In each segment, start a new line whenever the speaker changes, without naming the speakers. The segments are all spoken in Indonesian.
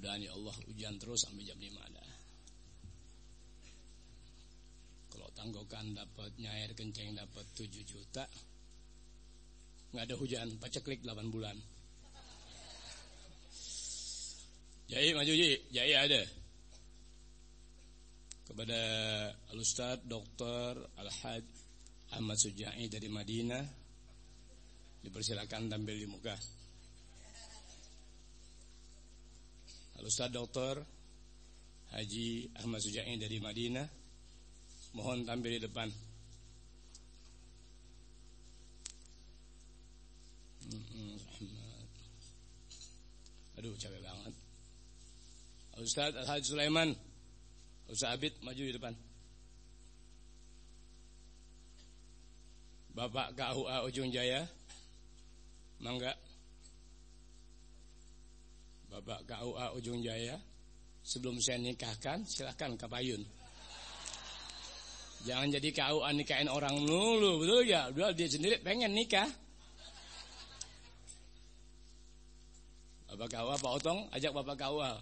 Mudah-mudahan ya Allah hujan terus sampai jam 5 dah. Kalau tanggokan dapatnya air kencing dapat 7 juta. Enggak ada hujan, paceklik 8 bulan. Jai maju Jai ada. Kepada Al-Ustaz Dr. Al-Haj Ahmad Sujai dari Madinah, dipersilakan tampil di muka. Al-Ustaz Dr. Haji Ahmad Sujai dari Madinah, mohon tampil di depan. Aduh capek banget. Al-Ustaz Al-Haj Sulaiman, Ustaz Abid maju di depan. Bapak KUA Ujung Jaya, mangga. Bapak KUA Ujung Jaya, sebelum saya nikahkan silakan ke payun. Jangan jadi KUA nikahin orang dulu, betul ya? Udah dia sendiri pengen nikah. Bapak KUA Pak Otong, ajak Bapak KUA.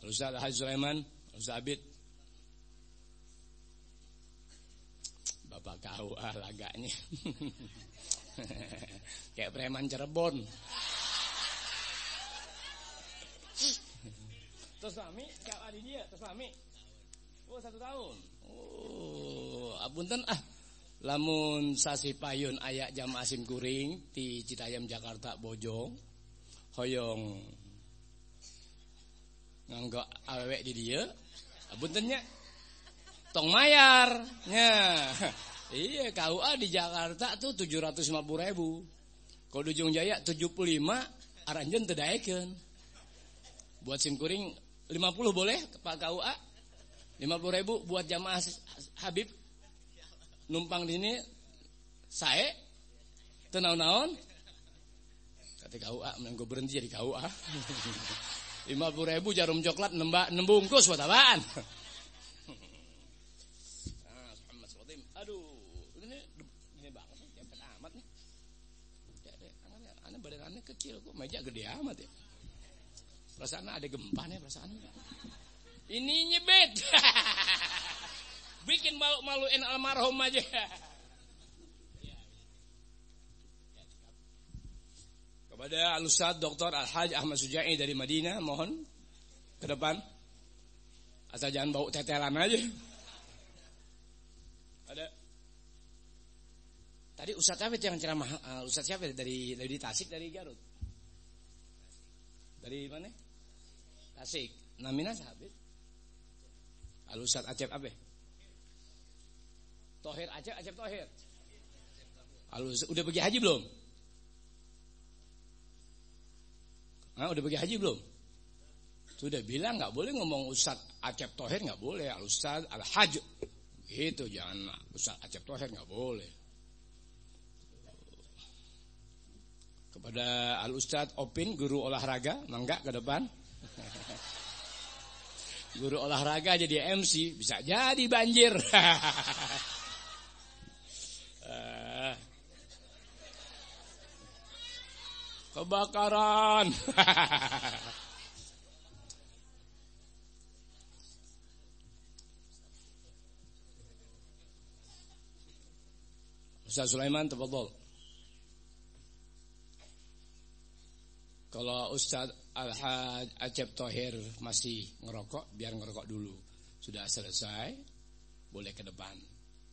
Al-Ustaz Al-Haj Sulaiman, Ustaz Abid. Bapak KUA laganya. Kayak preman Cirebon. Terus suami, Kak Adi dia, terus suami. Oh 1 tahun. Oh, apunten lamun sasi payun ayak jam asim kuring di Citayam Jakarta Bojong. Hoyong nganggo awek di dia. Apuntennya tong mayar. Nya. Iya, KUA di Jakarta tuh 750.000. Kalau di Ujung Jaya 75, aranjeun teu daekeun. Buat sim kuring 50 boleh Pak KUA? 50.000 buat jamaah Habib numpang di sini sae teu naon-naon. Kata KUA mengko berhenti jadi KUA. 50.000 jarum coklat nembungkus buat apaan? Aduh, ini banget nih, cepet amat nih. Aneh badannya kecil kok, meja gede amat ya. Perasaan ada gempa nih perasaan. Ini nyebet. Bikin malu-maluin almarhum aja. Kepada Al-Ustaz Dr. Al-Haj Ahmad Sujai dari Madinah, mohon ke depan. Asal jangan bau tetelan aja. Ada. Tadi Ustaz siapa yang ceramah? Ustaz siapa dari Tasik, dari Garut? Dari mana? Tasik. Namina sahabat. Al-Ustaz Acep apa? Tohir Acep Tohir. Al-Ustaz udah pergi haji belum? Udah pergi haji belum? Sudah bilang enggak boleh ngomong Ustaz Acep Tohir, enggak boleh. Al-Ustaz Al-Haj. Gitu, jangan Ustaz Acep Tohir, enggak boleh. Kepada Al-Ustaz Opin, guru olahraga, mangga ke depan. Guru olahraga jadi MC, bisa jadi banjir. Kebakaran. Ustaz Sulaiman, tafadhol. Kalau Ustaz Al-Haj Acep Tohir masih ngerokok, biar ngerokok dulu. Sudah selesai, boleh ke depan.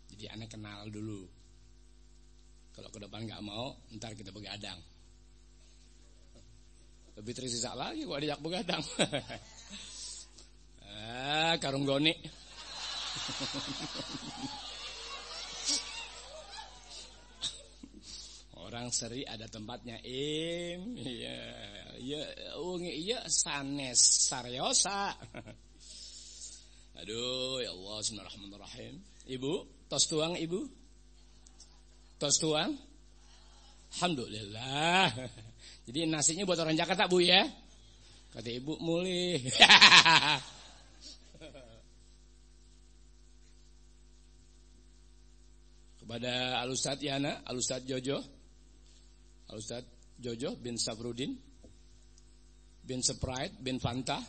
Jadi aneh kenal dulu. Kalau ke depan nggak mau, ntar kita begadang. Lebih tersisa lagi kalau diajak begadang. Karung goni. Orang seri ada tempatnya iya sanes saryosa. Aduh ya Allah, bismillahirrahmanirrahim. Ibu, tos tuang ibu. Tos tuang. Alhamdulillah. Jadi nasinya buat orang Jakarta Bu ya. Kata ibu mulih. Kepada Al-Ustaz Yana, Al-Ustaz Jojo bin Safrudin. Ben Sprite, Ben Fanta.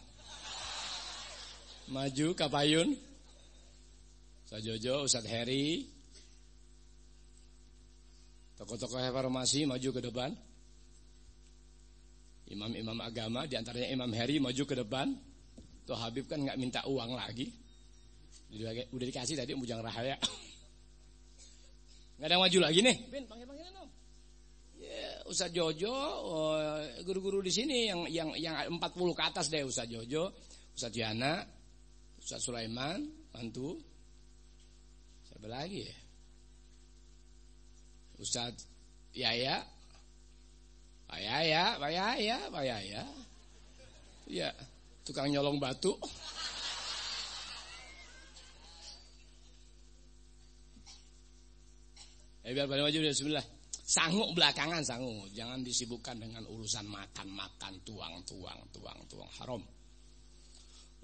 Maju Kapayun. Ustaz Jojo, Ustaz Heri. Tokoh-tokoh reformasi maju ke depan. Imam-imam agama, diantaranya Imam Heri maju ke depan. Tuh Habib kan nggak minta uang lagi. Udah dikasih tadi Bujang Rahaya. Nggak ada yang maju lagi nih. Ben, panggil-panggilin dong. Ya, Ustaz Jojo, guru-guru di sini yang 40 ke atas deh. Ustaz Jojo, Ustaz Yana, Ustaz Sulaiman, mantu. Siapa lagi ya? Ustaz Yaya. Pak Yaya. Ya, tukang nyolong batu. Biar pada maju dari sebelah. Sanggup belakangan, sanggup. Jangan disibukkan dengan urusan makan, tuang. Haram.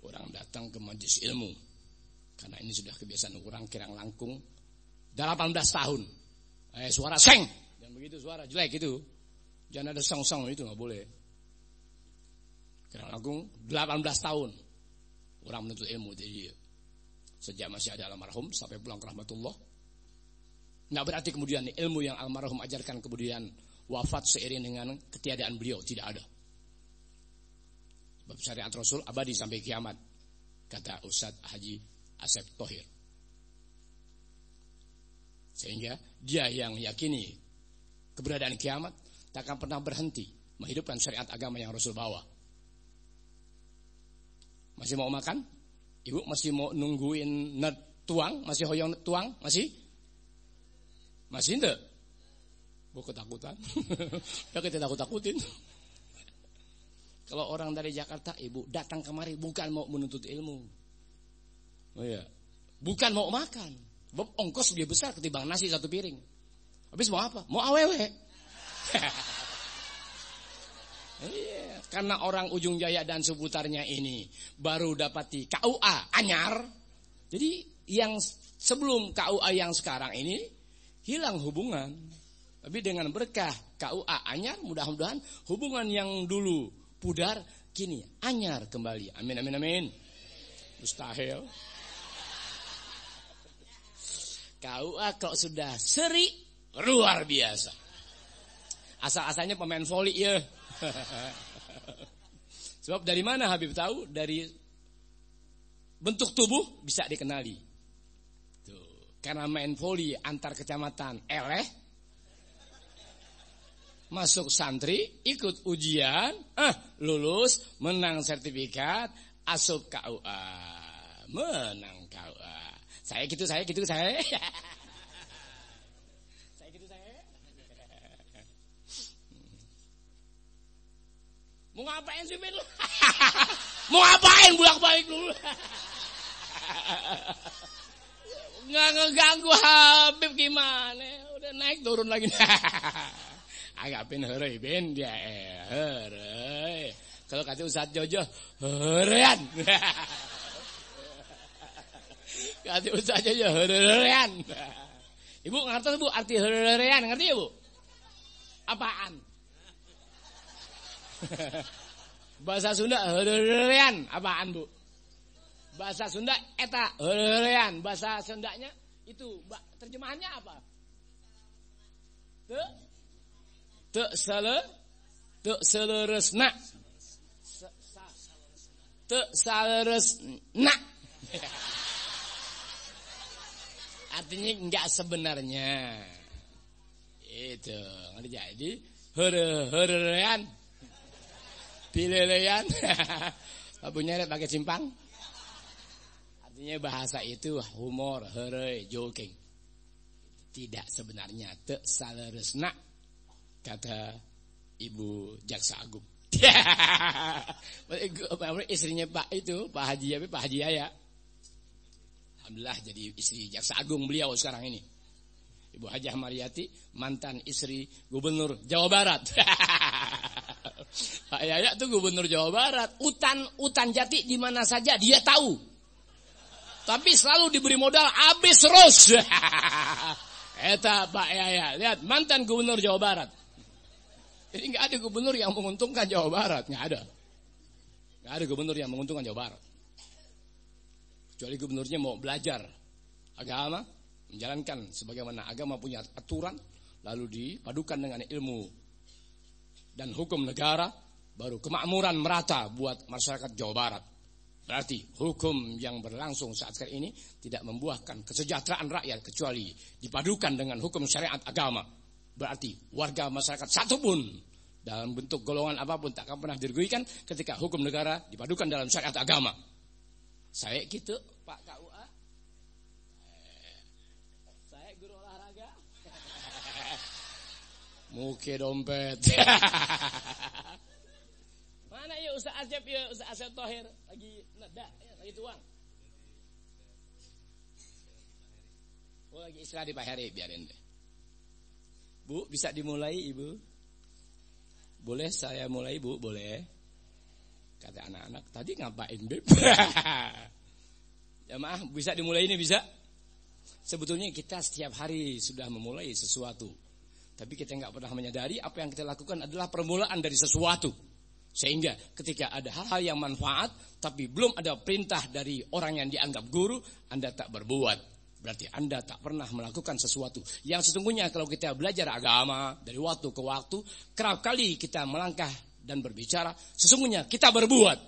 Orang datang ke majelis ilmu. Karena ini sudah kebiasaan orang kirang langkung. 18 tahun. Suara seng. Jangan begitu suara jelek itu. Jangan ada song-song itu nggak boleh. Kirang langkung 18 tahun. Orang menuntut ilmu jadi sejak masih ada almarhum sampai pulang ke rahmatullah. Nggak berarti kemudian ilmu yang almarhum ajarkan kemudian wafat seiring dengan ketiadaan beliau, tidak ada. Sebab syariat Rasul abadi sampai kiamat, kata Ustadz Haji Asep Thohir. Sehingga dia yang yakini keberadaan kiamat tak akan pernah berhenti menghidupkan syariat agama yang Rasul bawa. Masih mau makan? Ibu masih mau nungguin tuang? Masih hoyong tuang? Masih enggak? Gue ketakutan. Ya kita takut-takutin. Kalau orang dari Jakarta, ibu datang kemari bukan mau menuntut ilmu. Oh iya. Bukan mau makan. Sebab ongkos lebih besar ketimbang nasi satu piring. Habis mau apa? Mau awewe. Iya, karena orang Ujung Jaya dan seputarnya ini baru dapati KUA anyar. Jadi yang sebelum KUA yang sekarang ini hilang hubungan. Tapi dengan berkah KUA anyar, mudah-mudahan hubungan yang dulu pudar kini anyar kembali. Amin amin amin. Mustahil. KUA kok sudah seri luar biasa. Asal-asalnya pemain voli ya. Sebab dari mana Habib tahu? Dari bentuk tubuh bisa dikenali. Tuh, karena main voli antar kecamatan eleh. Masuk santri, ikut ujian, lulus, menang sertifikat, asup KUA. Menang KUA. Saya gitu. Saya gitu. Mau ngapain sih Ben? Mau ngapain bolak-balik dulu? Nggak ngeganggu Habib gimana? Udah naik turun lagi. Agak Ben heureuy Ben dia heureuy. Kalau kata Ustaz Jojo heurean. Kata Ustaz Jojo heurean. Ibu ngerti Bu arti heurean, ngerti ya Bu? Apaan? Bahasa Sunda heurean apaan Bu? Bahasa Sunda eta heurean. Bahasa Sundanya itu terjemahannya apa? Teu saleresna. Teu saleresna. Artinya enggak sebenarnya. Itu, ngerti jadi heurean. Pilelean. Babunya ada pakai simpang. Artinya bahasa itu humor, heureuy, joking. Tidak sebenarnya teu saleresna kata Ibu Jaksa Agung. Istrinya Pak Haji Yaya. Alhamdulillah jadi istri Jaksa Agung beliau sekarang ini. Ibu Haji Hamariyati, mantan istri Gubernur Jawa Barat. Pak Yaya tuh Gubernur Jawa Barat. Utan jati di mana saja dia tahu. Tapi selalu diberi modal habis terus. Eta Pak Yaya, lihat mantan Gubernur Jawa Barat. Jadi nggak ada gubernur yang menguntungkan Jawa Barat, nggak ada. Nggak ada gubernur yang menguntungkan Jawa Barat. Kecuali gubernurnya mau belajar agama, menjalankan sebagaimana agama punya aturan, lalu dipadukan dengan ilmu dan hukum negara, baru kemakmuran merata buat masyarakat Jawa Barat. Berarti hukum yang berlangsung saat ini tidak membuahkan kesejahteraan rakyat kecuali dipadukan dengan hukum syariat agama. Berarti warga masyarakat satu pun dalam bentuk golongan apapun tak akan pernah dirugikan ketika hukum negara dipadukan dalam syariat agama. Saya gitu, Pak KUA. Saya guru olahraga. Muke dompet. Mana ya Ustaz Asep ya, Ustaz Asep Thohir lagi neda ya, lagi tuang. Oh lagi istirahat di Pak Heri, biarin deh. Bu, bisa dimulai Ibu? Boleh saya mulai Bu? Boleh. Kata anak-anak, tadi ngapain Beb? Ya maaf, bisa dimulai ini bisa? Sebetulnya kita setiap hari sudah memulai sesuatu, tapi kita nggak pernah menyadari apa yang kita lakukan adalah permulaan dari sesuatu. Sehingga ketika ada hal-hal yang manfaat, tapi belum ada perintah dari orang yang dianggap guru, Anda tak berbuat. Berarti Anda tak pernah melakukan sesuatu. Yang sesungguhnya kalau kita belajar agama dari waktu ke waktu, kerap kali kita melangkah dan berbicara, sesungguhnya kita berbuat.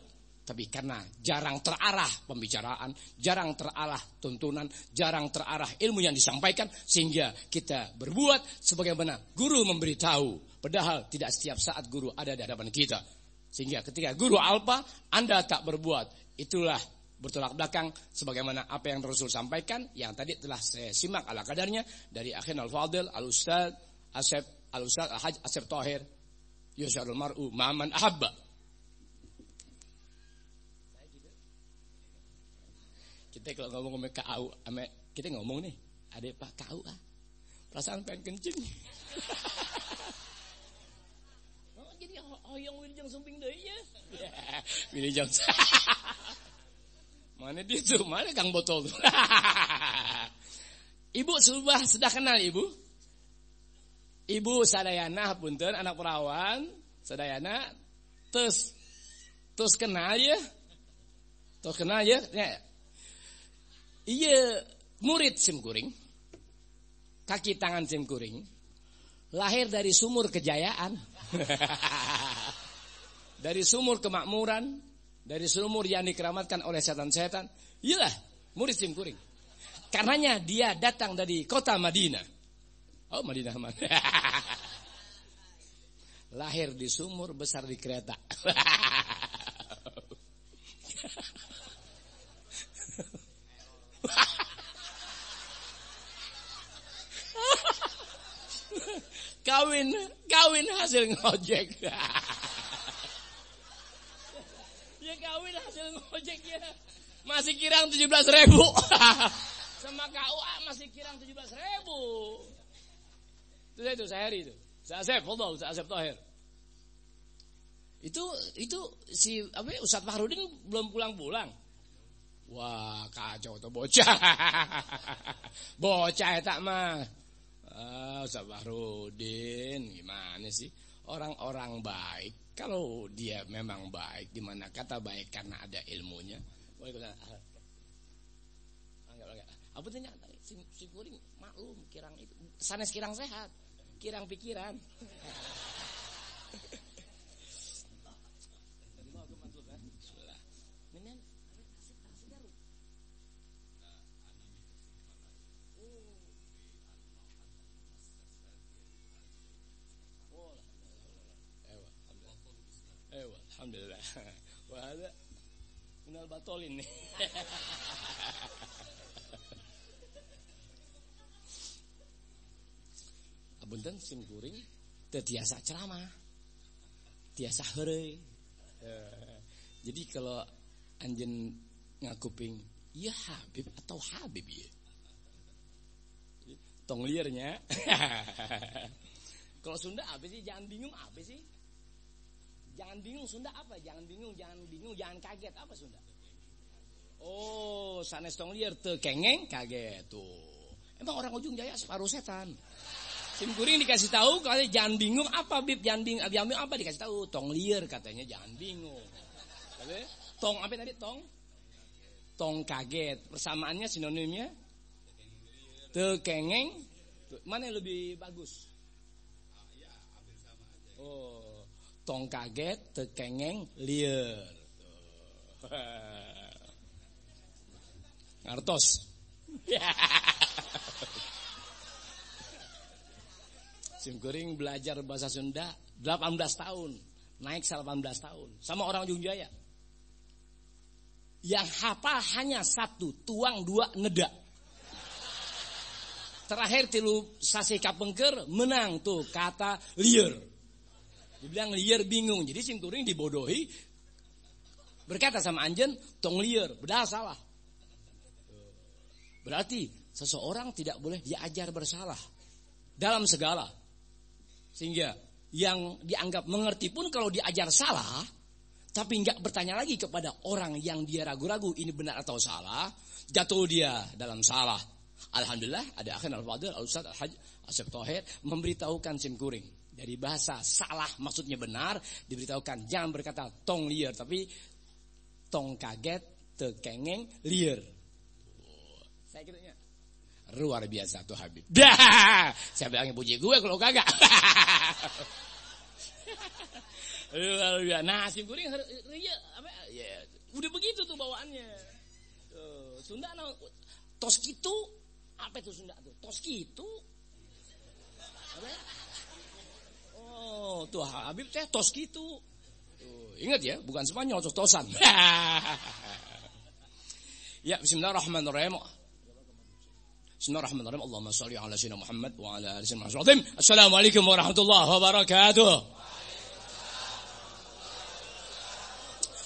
Tapi karena jarang terarah pembicaraan, jarang terarah tuntunan, jarang terarah ilmu yang disampaikan, sehingga kita berbuat sebagaimana guru memberitahu. Padahal tidak setiap saat guru ada di hadapan kita. Sehingga ketika guru alpa, Anda tak berbuat. Itulah bertolak belakang sebagaimana apa yang Rasul sampaikan, yang tadi telah saya simak ala kadarnya dari akhina al-fadil al-ustaz Asep al-ustaz al-haj Asep Thohir, yusyarul mar'u ma'man ahabba. Kita kalau ngomong sama KAU, kita ngomong nih, ada Pak KAU perasaan pengen kencing. Jadi hoyong Wilujeng sumping deui ya. Wilujeng. Mana dia tuh? Mana Kang Botol tuh? Ibu sudah kenal Ibu? Ibu sadayana punten anak perawan, sadayana terus kenal ya. Terus kenal ya. Iya, murid Simkuring. Kaki tangan Simkuring. Lahir dari sumur kejayaan. Dari sumur kemakmuran, dari sumur yang dikeramatkan oleh setan-setan. Iyalah, murid Simkuring. Karenanya dia datang dari kota Madinah. Oh, Madinah mana? Lahir di sumur, besar di kereta. Kawin hasil ngojek. Ya kawin hasil ngojek ya. Masih kirang 17.000. Sama KUA masih kirang 17.000. Itu saya hari itu. Saya Asep, Fadol, saya Asep Thohir. Itu si Ustaz Fahrudin belum pulang-pulang. Wah, kacau tuh bocah. Bocah tak mah. Ustaz Fahrudin gimana sih? Orang-orang baik, kalau dia memang baik, di mana kata baik karena ada ilmunya. Waalaikumsalam. Enggak. Apa tanya? Simkuring maklum kirang itu. Sanes kirang sehat, kirang pikiran. Alhamdulillah. Wah, ada minal batolin nih. Apunten Simkuring teu tiasa ceramah. Tiasa heureuy. Jadi kalau anjeun ngakuping, ya Habib atau Habib ya. Tong liarnya. Kalau Sunda apa sih? Jangan bingung apa sih? Jangan bingung Sunda apa? Jangan bingung, jangan kaget apa Sunda? Oh, sanes tong liar teu kengeng kaget tuh. Emang orang Ujung Jaya separuh setan. Simkuring dikasih tahu kalau jangan bingung apa Bib, jangan bingung apa dikasih tahu tong liar katanya jangan bingung. Tong apa tadi tong? Tong kaget. Persamaannya sinonimnya tekengeng. Mana yang lebih bagus? Oh, tong kaget, tekengeng, lieur. Ngartos. Simkuring belajar bahasa Sunda 18 tahun, naik 18 tahun sama orang Ujung Jaya. Yang hafal hanya 1, tuang 2, neda. Terakhir tilu sasi kapengker menang tuh kata lieur. Dibilang lieur bingung. Jadi simkuring dibodohi. Berkata sama anjen tong lieur, padahal salah. Berarti seseorang tidak boleh diajar bersalah dalam segala. Sehingga yang dianggap mengerti pun kalau diajar salah, tapi enggak bertanya lagi kepada orang yang dia ragu-ragu ini benar atau salah, jatuh dia dalam salah. Alhamdulillah ada akhir al-fadil al-ustaz al-haj Asep Thohir memberitahukan simkuring dari bahasa salah maksudnya benar, diberitahukan jangan berkata tong lieur tapi tong kaget tekengeng lieur. Saya kiranya luar biasa tuh Habib. Dah, saya bilangnya puji gue kalau kagak. Luar biasa. Nah, simkuring apa ya, udah begitu tuh bawaannya. Tuh, Sunda tos kitu. Apa itu Sunda tuh? Tos kitu. Apa? Oh, tuh Habib teh tos kitu. Tuh, ingat ya, bukan Spanyol, tos-tosan. Ya, bismillahirrahmanirrahim. Bismillahirrahmanirrahim. Allahumma shalli ala sayyidina Muhammad wa ala ali sayyidina Muhammad. Assalamualaikum warahmatullahi wabarakatuh.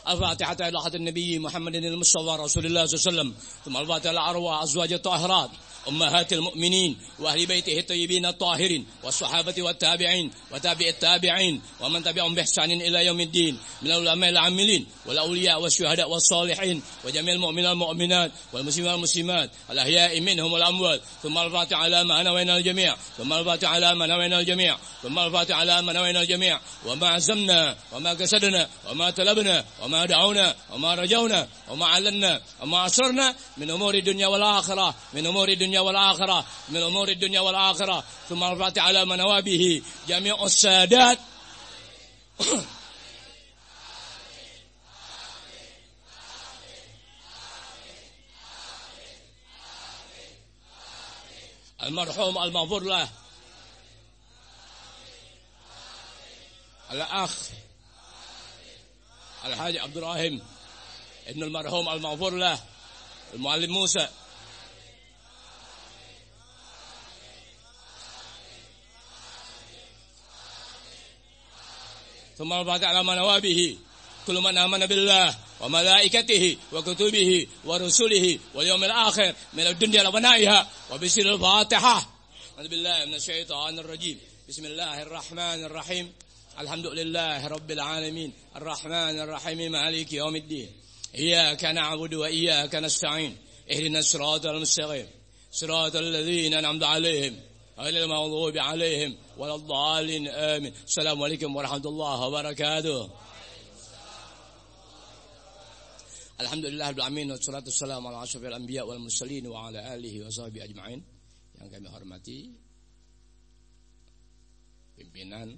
الفاتحة إلى حضرة النبي محمد المصطفى رسول الله صلى الله عليه وسلم ثم الفاتحة إلى أرواح أزواج الطاهرات أمهات المؤمنين وأهل بيته الطيبين الطاهرين والصحابة والتابعين وتابع التابعين ومن تبعهم بإحسان إلى يوم الدين من العلماء العاملين والأولياء والشهداء والصالحين وجميع المؤمنين والمؤمنات والمسلمين والمسلمات الأحياء منهم والأموات ثم الفاتحة على ما نوينا الجميع ثم الفاتحة على ما نوينا الجميع ثم الفاتحة على ما نوينا الجميع وما عزمنا وما كسدنا وما طلبنا وما دعونا وما رجونا وما علنا وما أسررنا من أمور الدنيا والآخرة من أمور الدنيا والآخرة من أمور الدنيا والآخرة ثم الفاتحة على ما نوى به جميع السادات المرحوم المغفور له الأخ الحاج عبد الرحيم ابن المرحوم المغفور له المعلم موسى ثم الفاتحة على من نوى به كل من آمن بالله وملائكته وكتبه ورسله واليوم الآخر من الدنيا وبنائها وبسر الفاتحة أعوذ بالله من الشيطان الرجيم بسم الله الرحمن الرحيم الحمد لله رب العالمين الرحمن الرحيم مالك يوم الدين إياك نعبد وإياك نستعين اهدنا الصراط المستقيم صراط الذين أنعمت عليهم غير المغضوب عليهم ولا الضالين آمين. السلام عليكم ورحمة الله وبركاته. Alhamdulillah rabbil alamin wassalatu wassalamu ala asyrofil anbiya wal mursalin wa ala alihi washabihi ajmain. Yang kami hormati pimpinan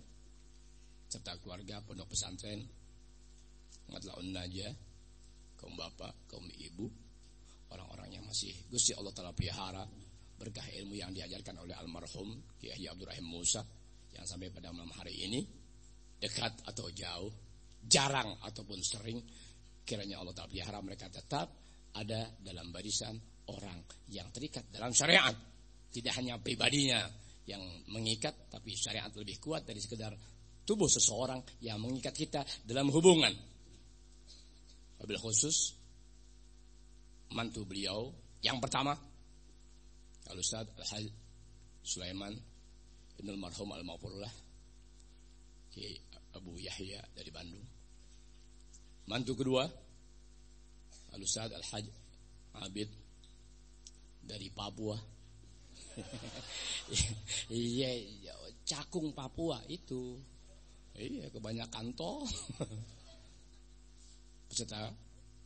serta keluarga pondok pesantren Madlaun Najah, kaum bapak, kaum ibu, orang-orang yang masih Gusti Allah Ta'ala pelihara, berkah ilmu yang diajarkan oleh almarhum Kiai Abdul Rahim Musa yang sampai pada malam hari ini dekat atau jauh, jarang ataupun sering, kiranya Allah Ta'ala pelihara mereka tetap ada dalam barisan orang yang terikat dalam syariat. Tidak hanya pribadinya yang mengikat, tapi syariat lebih kuat dari sekedar tubuh seseorang yang mengikat kita dalam hubungan. Wabil khusus mantu beliau yang pertama Al-Ustaz Al-Haj Sulaiman Ibnul Marhum Al-Maghfurullah Kiai Abu Yahya dari Bandung. Mantu kedua Al-Ustaz Al-Haj Abid dari Papua. Iya, Cakung Papua itu. Iya, kebanyakan toh. beserta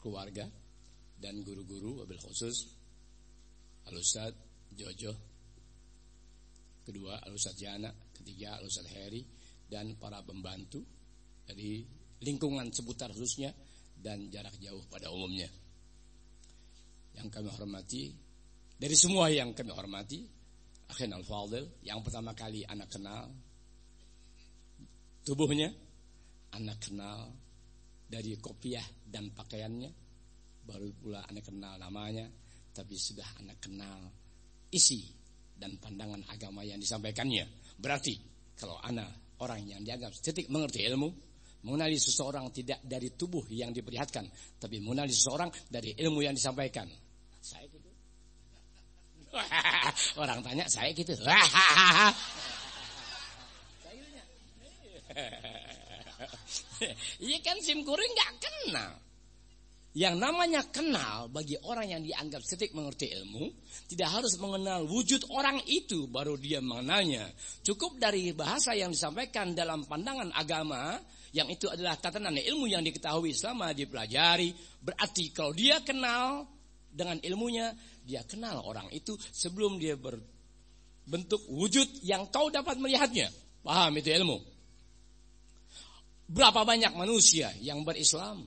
keluarga dan guru-guru wabil khusus Al-Ustaz Jojo, kedua Al-Ustaz Jana, ketiga Al-Ustaz Heri, dan para pembantu dari lingkungan seputar khususnya dan jarak jauh pada umumnya. Yang kami hormati, dari semua yang kami hormati, Akhin Al-Fadil, yang pertama kali anak kenal tubuhnya, anak kenal dari kopiah dan pakaiannya, baru pula anak kenal namanya, tapi sudah anak kenal isi dan pandangan agama yang disampaikannya. Berarti kalau anak orang yang dianggap titik mengerti ilmu, mengenali seseorang tidak dari tubuh yang diperlihatkan, tapi mengenali seseorang dari ilmu yang disampaikan. Saya gitu. Orang tanya, saya gitu. Iya kan, sim kuring gak kenal. Yang namanya kenal bagi orang yang dianggap setik mengerti ilmu, tidak harus mengenal wujud orang itu baru dia mengenalnya. Cukup dari bahasa yang disampaikan dalam pandangan agama, yang itu adalah tatanan ilmu yang diketahui selama dipelajari. Berarti kalau dia kenal dengan ilmunya, dia kenal orang itu sebelum dia berbentuk wujud yang kau dapat melihatnya. Paham itu ilmu? Berapa banyak manusia yang berislam,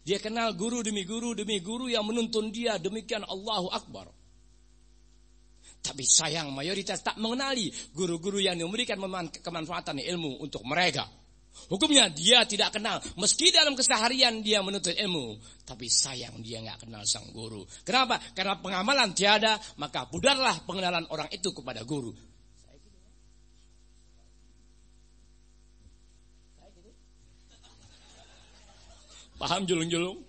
dia kenal guru demi guru yang menuntun dia, demikian Allahu Akbar. Tapi sayang mayoritas tak mengenali guru-guru yang memberikan kemanfaatan ilmu untuk mereka. Hukumnya dia tidak kenal, meski dalam keseharian dia menuntut ilmu, tapi sayang dia nggak kenal sang guru. Kenapa? Karena pengamalan tiada, maka pudarlah pengenalan orang itu kepada guru. Paham julung-julung?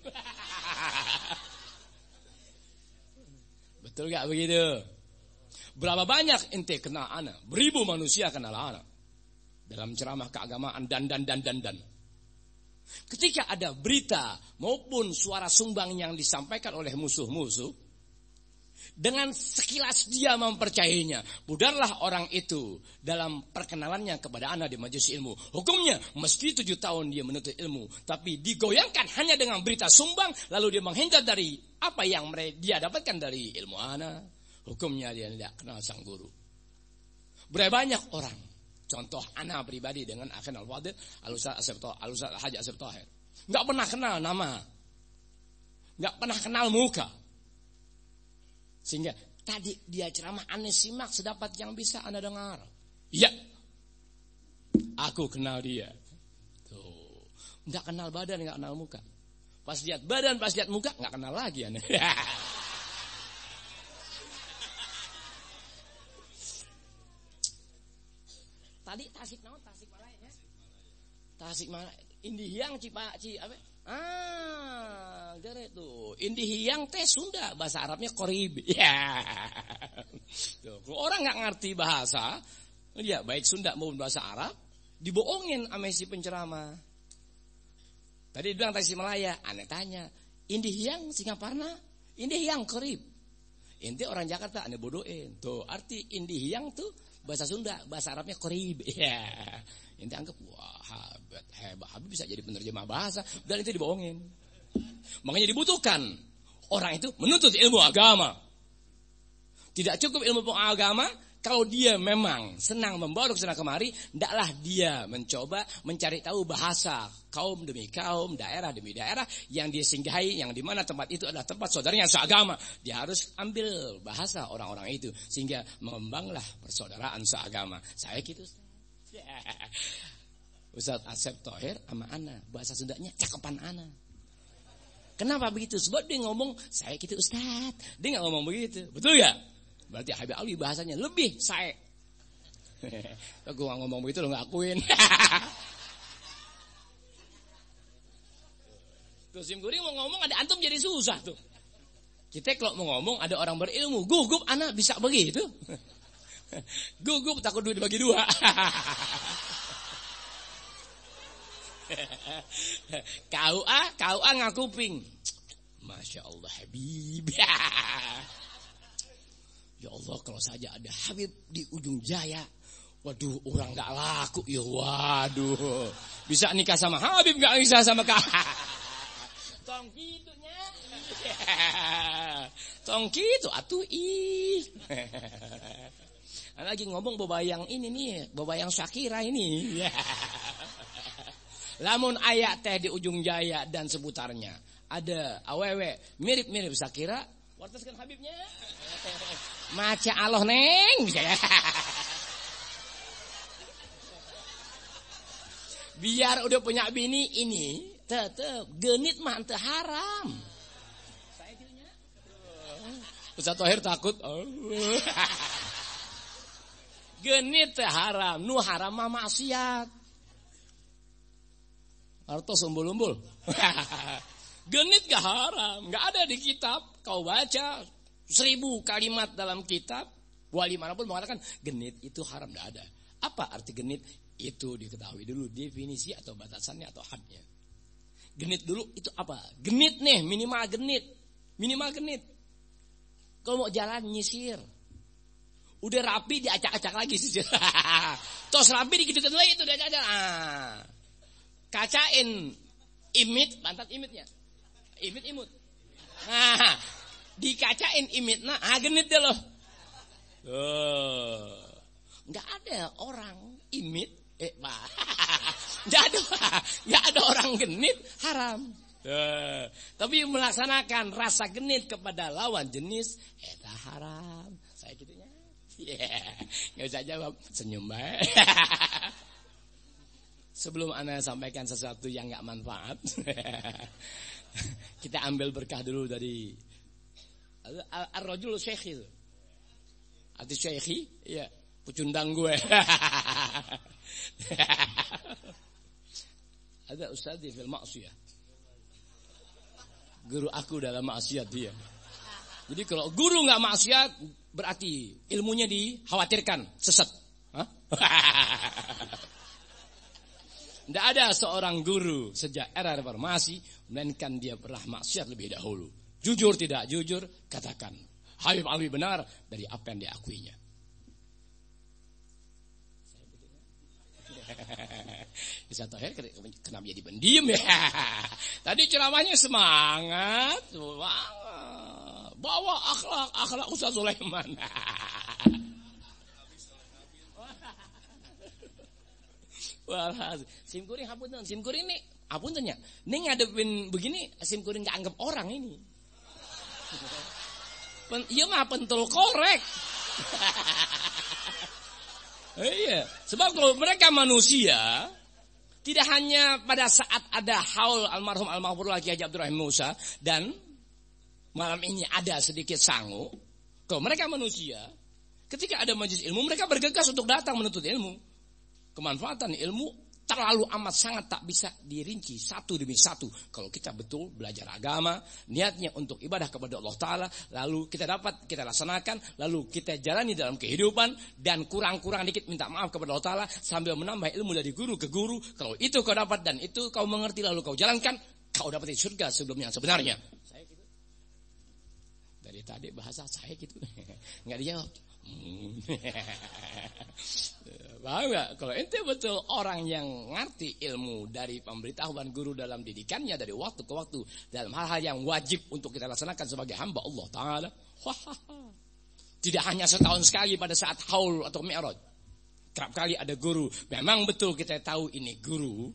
Betul gak begitu? Berapa banyak ente kenal anak? Beribu manusia kenal anak dalam ceramah keagamaan dan. Ketika ada berita maupun suara sumbang yang disampaikan oleh musuh-musuh, dengan sekilas dia mempercayainya, pudarlah orang itu dalam perkenalannya kepada anak di majelis ilmu. Hukumnya, meski 7 tahun dia menuntut ilmu, tapi digoyangkan hanya dengan berita sumbang, lalu dia menghindar dari apa yang dia dapatkan dari ilmu anak. Hukumnya dia tidak kenal sang guru. Berapa banyak orang, contoh anak pribadi dengan Akhin Al-Fadil, Al-Ustaz Haji Asep Tahir, nggak pernah kenal nama, nggak pernah kenal muka. Sehingga tadi dia ceramah aneh simak sedapat yang bisa Anda dengar. Iya, aku kenal dia. Tuh, nggak kenal badan, nggak kenal muka. Pas lihat badan, pas lihat muka, nggak kenal lagi aneh. Tadi Tasik Malaya ya. Tasik Malaya, Indihiang apa? Gere tuh. Indihiang teh Sunda, bahasa Arabnya korib. Ya. Tuh, kalau orang nggak ngerti bahasa, ya baik Sunda maupun bahasa Arab, dibohongin sama si penceramah. Tadi bilang Tasik Malaya, aneh tanya, Indihiang Singaparna, Indihiang korib. Inti orang Jakarta aneh bodohin. Tuh, arti Indihiang tuh bahasa Sunda, bahasa Arabnya korib. Ya. Inti anggap wah hebat, Habib bisa jadi penerjemah bahasa, dan itu dibohongin. Makanya dibutuhkan orang itu menuntut ilmu agama. Tidak cukup ilmu agama kalau dia memang senang membawa kesana kemari, hendaklah dia mencoba mencari tahu bahasa kaum demi kaum, daerah demi daerah yang dia singgahi, yang di mana tempat itu adalah tempat saudaranya seagama. Dia harus ambil bahasa orang-orang itu sehingga mengembanglah persaudaraan seagama. Saya gitu. Ustaz Asep Tahir sama Ana, bahasa Sundanya cakepan Ana. Kenapa begitu? Sebab dia ngomong, saya gitu Ustaz. Dia gak ngomong begitu. Betul gak? Berarti Habib Alwi bahasanya lebih saya. Gue gak ngomong begitu, lo gak akuin. Tuh Simkuring mau ngomong ada antum jadi susah tuh. Kita kalau mau ngomong ada orang berilmu, gugup Ana bisa begitu. Gugup takut duit bagi 2. KUA ngakuping. Masya Allah Habib. Ya Allah kalau saja ada Habib di ujung jaya. Waduh orang gak laku ya waduh. Bisa nikah sama Habib gak bisa sama Tong kitunya. Tong kitu atuh ih. Lagi ngomong bebayang ini nih, bebayang Shakira ini. Lamun aya teh di Ujung Jaya dan seputarnya ada awewe mirip-mirip Shakira, wartoskeun Habibnya. Maca Allah neng. Biar udah punya bini ini tetep genit mah teu haram. Saya kirinya. Ustaz Thohir takut. Genit teh haram, nu haram mah maksiat. Artos umbul-umbul. Genit gak haram, gak ada di kitab. Kau baca 1000 kalimat dalam kitab, wali manapun mengatakan genit itu haram, gak ada. Apa arti genit? Itu diketahui dulu definisi atau batasannya atau hadnya. Genit dulu itu apa? Genit nih, minimal genit. Minimal genit. Kalau mau jalan nyisir. Udah rapi diacak-acak lagi sisir. Tos rapi dikit-dikit lagi itu diacak-acak. Kacain imit, pantat imitnya. Imit-imut. Nah, dikacain imitna, genit deh loh. Enggak ada orang imit, enggak ada orang genit haram. Tapi melaksanakan rasa genit kepada lawan jenis eta haram. Saya gitunya. Enggak usah jawab, senyum bae. Sebelum Anda sampaikan sesuatu yang enggak manfaat, kita ambil berkah dulu dari Ar-Rajul Syekh itu. Arti syekhi, ya, pucundang gue. Ada ustaz di fil maksiyah. Guru aku dalam maksiat dia. Jadi kalau guru enggak maksiat, berarti ilmunya dikhawatirkan sesat. Tidak ada seorang guru sejak era reformasi melainkan dia pernah maksiat lebih dahulu. Jujur tidak jujur, katakan Habib Alwi benar dari apa yang diakuinya. Bisa Thohir kenapa jadi pendiam ya? Tadi ceramahnya semangat. Bawa akhlak Ustaz Sulaiman. Walhasil, simkuring hapunten, simkuring nih, hapuntennya. Nih ngadepin begini, simkuring gak anggap orang ini. Iya mah pentul korek. Iya, sebab kalau mereka manusia, tidak hanya pada saat ada haul almarhum almarhum Kiai Haji Abdurrahim Musa dan malam ini ada sedikit sangu. Kalau mereka manusia, ketika ada majelis ilmu, mereka bergegas untuk datang menuntut ilmu. Kemanfaatan ilmu terlalu amat sangat tak bisa dirinci satu demi satu. Kalau kita betul belajar agama, niatnya untuk ibadah kepada Allah Ta'ala, lalu kita dapat, kita laksanakan, lalu kita jalani dalam kehidupan, dan kurang-kurang dikit minta maaf kepada Allah Ta'ala, sambil menambah ilmu dari guru ke guru. Kalau itu kau dapat dan itu kau mengerti lalu kau jalankan, kau dapat surga sebelum yang sebenarnya. Saya gitu. Dari tadi bahasa saya gitu. Enggak dijawab. Paham gak? Kalau ente betul orang yang ngerti ilmu dari pemberitahuan guru dalam didikannya dari waktu ke waktu dalam hal-hal yang wajib untuk kita laksanakan sebagai hamba Allah Ta'ala, tidak hanya setahun sekali pada saat haul atau mi'raj. Kerap kali ada guru, memang betul kita tahu ini guru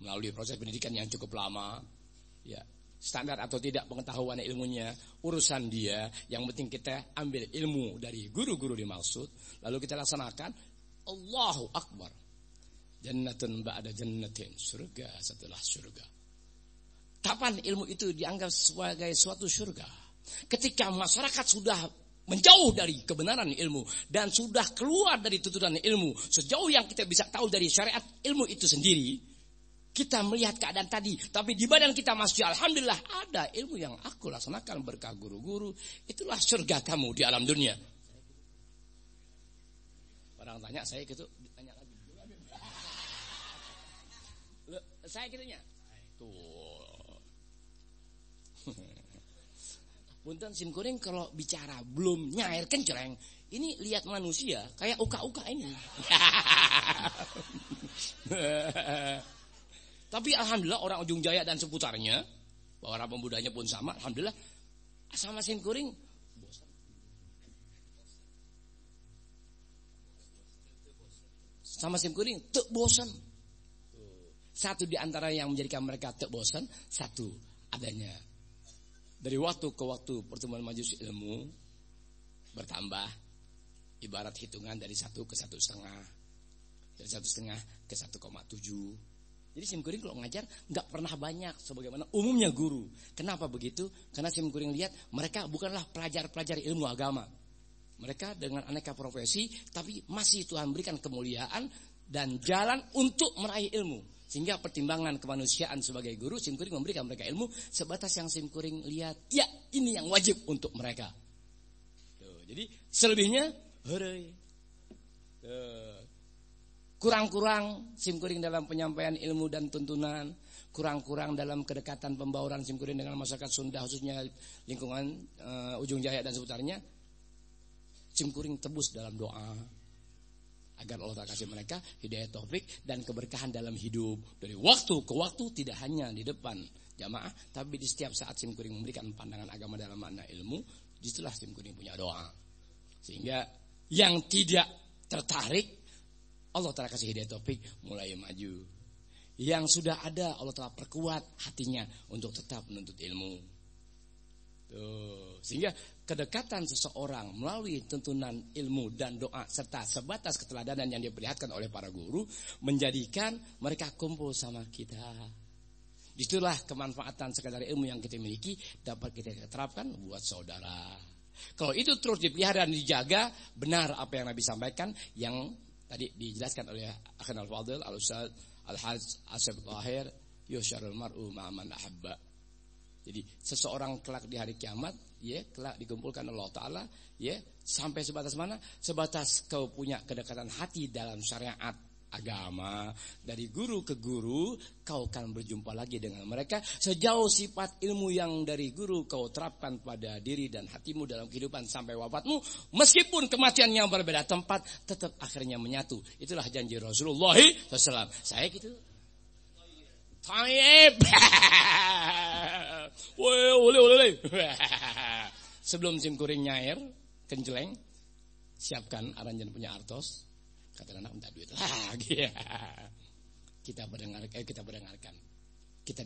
melalui proses pendidikan yang cukup lama, ya, standar atau tidak pengetahuan ilmunya, urusan dia. Yang penting kita ambil ilmu dari guru-guru dimaksud, lalu kita laksanakan. Allahu Akbar. Jannatun ba'da jannatin, surga setelah surga. Kapan ilmu itu dianggap sebagai suatu surga? Ketika masyarakat sudah menjauh dari kebenaran ilmu dan sudah keluar dari tuntunan ilmu, sejauh yang kita bisa tahu dari syariat ilmu itu sendiri. Kita melihat keadaan tadi, tapi di badan kita masih alhamdulillah ada ilmu yang aku laksanakan berkah guru-guru. Itulah surga kamu di alam dunia. Orang tanya, saya gitu, ditanya lagi. Saya gitunya. Tuh. Punten simkuring kalau bicara belum nyair kencreng, ini lihat manusia kayak uka-uka ini. Tapi alhamdulillah orang Ujung Jaya dan seputarnya Para pemudanya pun sama, alhamdulillah. Sama simkuring sama simkuring teu bosan. Satu di antara yang menjadikan mereka teu bosan, satu adanya dari waktu ke waktu pertemuan majelis ilmu bertambah, ibarat hitungan dari 1 ke 1,5, dari 1,5 ke 1,7. Jadi simkuring kalau ngajar nggak pernah banyak sebagaimana umumnya guru. Kenapa begitu? Karena simkuring lihat mereka bukanlah pelajar-pelajar ilmu agama. Mereka dengan aneka profesi, tapi masih Tuhan berikan kemuliaan dan jalan untuk meraih ilmu. Sehingga pertimbangan kemanusiaan sebagai guru, simkuring memberikan mereka ilmu sebatas yang simkuring lihat, ya ini yang wajib untuk mereka. Tuh, jadi selebihnya, hore. Kurang-kurang simkuring dalam penyampaian ilmu dan tuntunan, kurang-kurang dalam kedekatan pembauran simkuring dengan masyarakat Sunda, khususnya lingkungan Ujung Jaya dan seputarnya. Simkuring tebus dalam doa agar Allah Ta'ala kasih mereka hidayah taufik dan keberkahan dalam hidup. Dari waktu ke waktu, tidak hanya di depan jamaah, tapi di setiap saat simkuring memberikan pandangan agama dalam makna ilmu. Disitulah simkuring punya doa. Sehingga yang tidak tertarik, Allah Ta'ala kasih hidayah taufik mulai maju. Yang sudah ada, Allah Ta'ala perkuat hatinya untuk tetap menuntut ilmu. Tuh. Sehingga kedekatan seseorang melalui tuntunan ilmu dan doa serta sebatas keteladanan yang diperlihatkan oleh para guru menjadikan mereka kumpul sama kita. Disitulah kemanfaatan sekadar ilmu yang kita miliki dapat kita terapkan buat saudara. Kalau itu terus dipelihara dan dijaga, benar apa yang Nabi sampaikan yang tadi dijelaskan oleh Akhan Al-Fadil Al-Ustaz Al-Hajj Asif Tahir, yusyarul mar'u ma'aman ahabba. Jadi seseorang kelak di hari kiamat, ya, kelak dikumpulkan Allah Ta'ala, ya, sampai sebatas mana? Sebatas kau punya kedekatan hati dalam syariat agama, dari guru ke guru, kau akan berjumpa lagi dengan mereka. Sejauh sifat ilmu yang dari guru kau terapkan pada diri dan hatimu dalam kehidupan sampai wafatmu, meskipun kematian yang berbeda tempat, tetap akhirnya menyatu. Itulah janji Rasulullah SAW. Saya gitu. Taib. Oleh. Sebelum simkuring nyair, kenceleng, siapkan aranjen punya artos. Kata anak minta duit lagi. Kita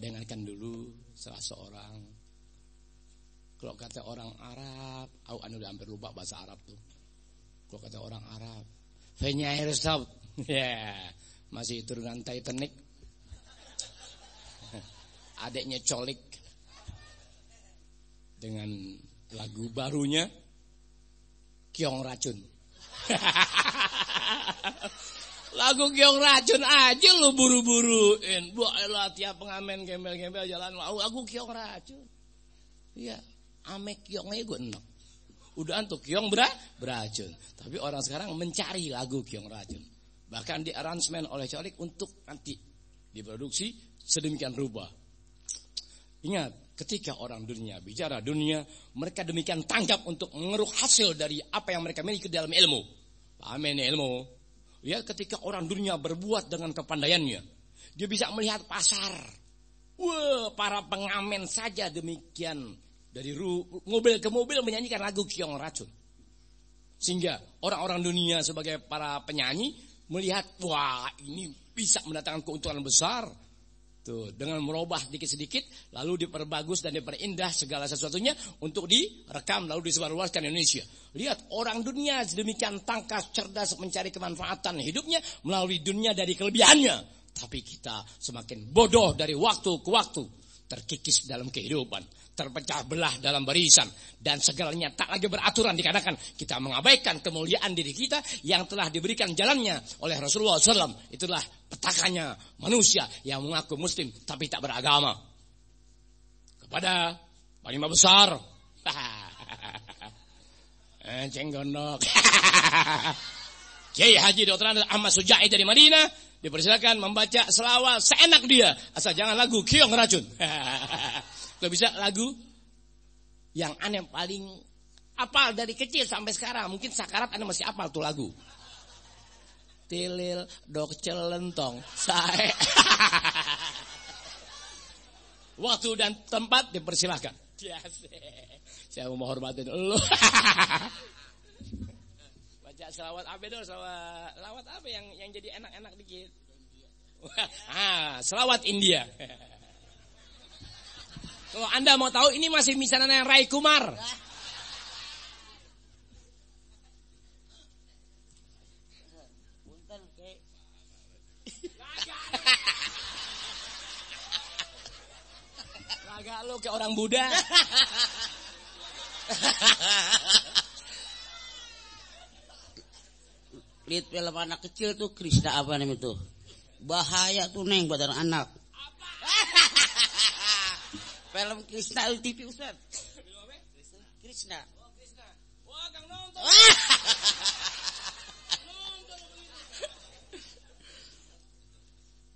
dengarkan dulu salah seorang. Kalau kata orang Arab, aku udah hampir lupa bahasa Arab tuh. Kalau kata orang Arab, penyair stop. Ya, masih turunan Titanic. Adeknya Colik dengan lagu barunya Kiong Racun. Lagu Kiong Racun aja lu buru-buruin. Buatlah tiap pengamen gembel-gembel jalan lagu Kiong Racun. Iya, ame Kiongnya gue enak. Udah antuk Kiong beracun. Tapi orang sekarang mencari lagu Kiong Racun. Bahkan di aransemen oleh Colik untuk nanti diproduksi sedemikian rupa. Ingat, ketika orang dunia bicara dunia, mereka demikian tanggap untuk mengeruk hasil dari apa yang mereka miliki dalam ilmu. Amin ilmu. Ya, ketika orang dunia berbuat dengan kepandaiannya, dia bisa melihat pasar. Wah, para pengamen saja demikian dari mobil ke mobil menyanyikan lagu Kiong Racun. Sehingga orang-orang dunia sebagai para penyanyi melihat, wah ini bisa mendatangkan keuntungan besar. Tuh, dengan merubah sedikit-sedikit, lalu diperbagus dan diperindah segala sesuatunya untuk direkam lalu disebarluaskan di Indonesia. Lihat orang dunia sedemikian tangkas, cerdas mencari kemanfaatan hidupnya melalui dunia dari kelebihannya. Tapi kita semakin bodoh dari waktu ke waktu, terkikis dalam kehidupan, terpecah belah dalam barisan, dan segalanya tak lagi beraturan dikarenakan kita mengabaikan kemuliaan diri kita yang telah diberikan jalannya oleh Rasulullah SAW. Itulah petakannya manusia yang mengaku muslim tapi tak beragama kepada panglima besar Cenggondok Kiai Haji Dr. Ahmad Sujai dari Madinah dipersilakan membaca selawat seenak dia, asal jangan lagu Kiong Racun. Kalau bisa lagu yang aneh paling apal dari kecil sampai sekarang, mungkin sakarat aneh masih apal tuh lagu. Tilil dok celentong sae. Waktu dan tempat dipersilahkan. Saya mau hormatin lu. Baca selawat apa dong? Selawat apa yang jadi enak-enak dikit? Selawat India. Kalau Anda mau tahu, ini masih misalnya Rai Kumar. Agak lo kayak orang Buddha.
Lihat film anak kecil tuh, Krishna apa namanya itu? Bahaya tuh Neng buat anak. Film Krishna TV Ustaz. Krishna.
Wah, Kang nonton.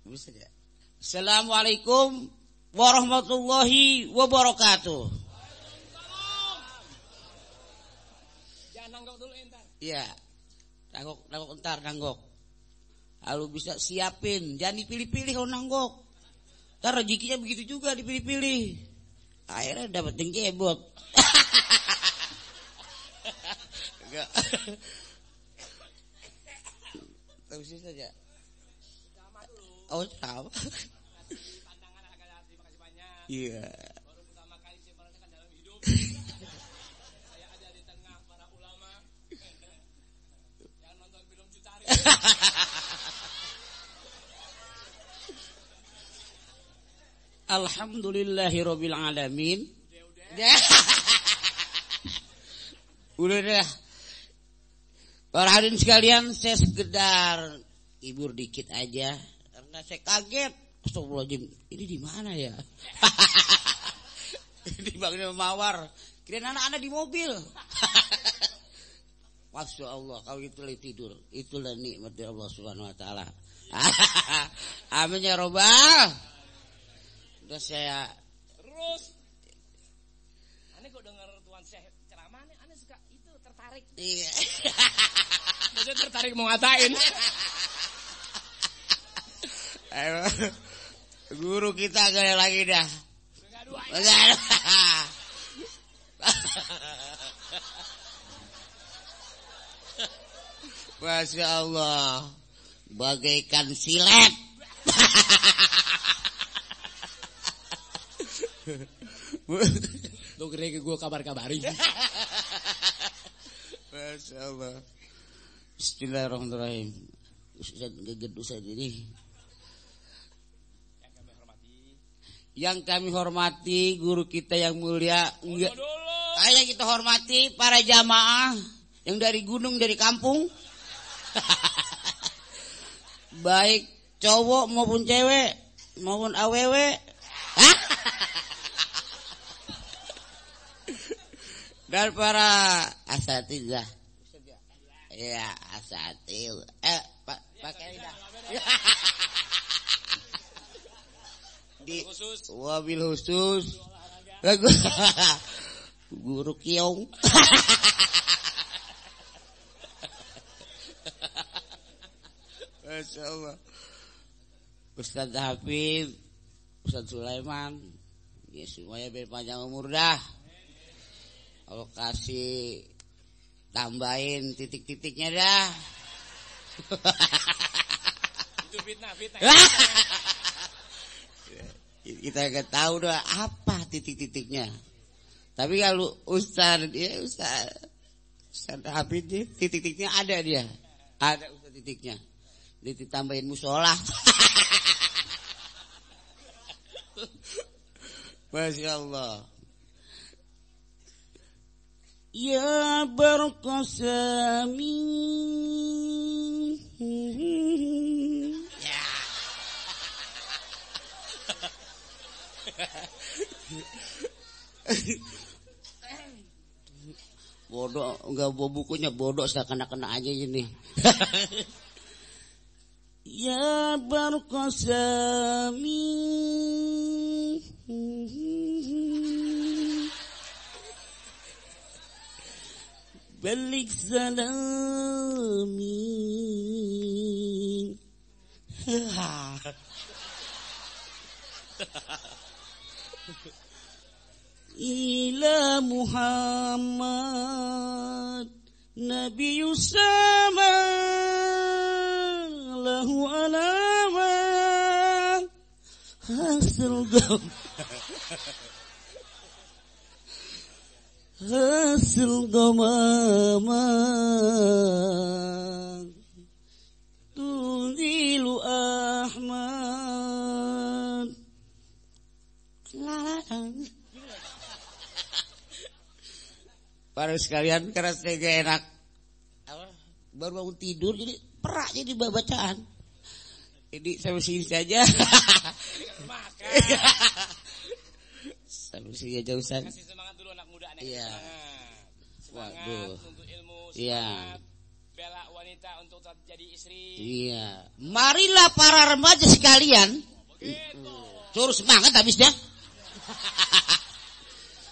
Bisa ya? Assalamualaikum warahmatullahi wabarakatuh.
Jangan nanggok dulu entar.
Iya. Nanggok entar nanggok. Lalu bisa siapin, jangan dipilih-pilih kalau nanggok. Ntar rezekinya begitu juga dipilih-pilih. Akhirnya dapat yang jebot. Enggak. Tahu sih saja. Oh, sama.
Pandangan agak terima kasih banyak.
Iya.
Baru pertama kali saya merasakan dalam hidup. Saya ada di tengah para ulama. Jangan nonton film Cutari.
Alhamdulillahirabbil alamin. Udah dah. Para hadirin sekalian, saya sekedar hibur dikit aja karena saya kaget. Astagfirullahaladzim, ini di mana ya? Di Bang Mawar. Kirain anak-anak di mobil. Masya Allah, kalau itu lagi tidur, itulah nikmat dari Allah Subhanahu Wa Taala. Amin ya robbal. Udah saya
Terus, aneh kok denger Tuan Syekh ceramah, aneh suka itu tertarik.
iya.
Maksudnya tertarik mau ngatain.
Ayo, guru kita gak ada lagi dah.
Enggak dua.
Enggak ada. Masya Allah, bagaikan silet.
Lu kira gue kabar-kabarin.
Masya Allah. Bismillahirrahmanirrahim. Ustaz geged Ustaz ini. Yang kami hormati guru kita yang mulia. Enggak. Kayak kita hormati para jamaah yang dari gunung, dari kampung. Baik cowok maupun cewek maupun awewe. Dan para asatidzah. Ya, asatil. Pakai lidah. Di wabil khusus. Guru Kiong. Masya Allah. Ustaz Habib, Ustaz Sulaiman, ya semuanya berpanjang umur dah. Kalau kasih tambahin titik-titiknya dah.
Itu fitnah.
Kita nggak tahu dah apa titik-titiknya. Tapi kalau Ustaz Habib dia titik-titiknya ada dia. Ada Ustaz titiknya. Ditambahin musola. Masya Allah. Ya berkosami. Ya. Bodoh, enggak bawa bukunya, bodoh seakan-akan aja ini. Ya berkosami. Balik salami. ila Muhammad Nabi Yusama lahu alama hasil gam hasil gamama tunzilu Ahmad para sekalian karena saya gak enak baru bangun tidur jadi perak jadi bacaan jadi sampai sini saja sampai sini aja Ustaz.
Kasih semangat dulu anak muda nih.
Iya.
Semangat untuk ilmu,
iya.
Semangat bela wanita untuk jadi istri.
Iya. Marilah para remaja sekalian. Begitu. Suruh semangat habisnya.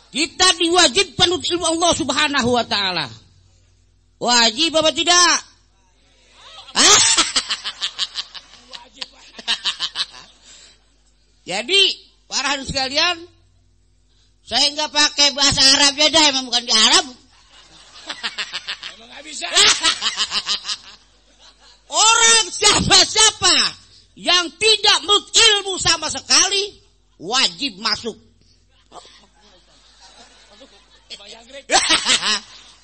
Kita diwajibkan untuk ilmu Allah Subhanahu wa taala. Wajib apa tidak?
Wajib.
Jadi para hadirin sekalian, saya enggak pakai bahasa Arabnya dah, emang bukan di Arab.
Emang enggak bisa.
Orang siapa-siapa yang tidak menurut ilmu sama sekali wajib masuk.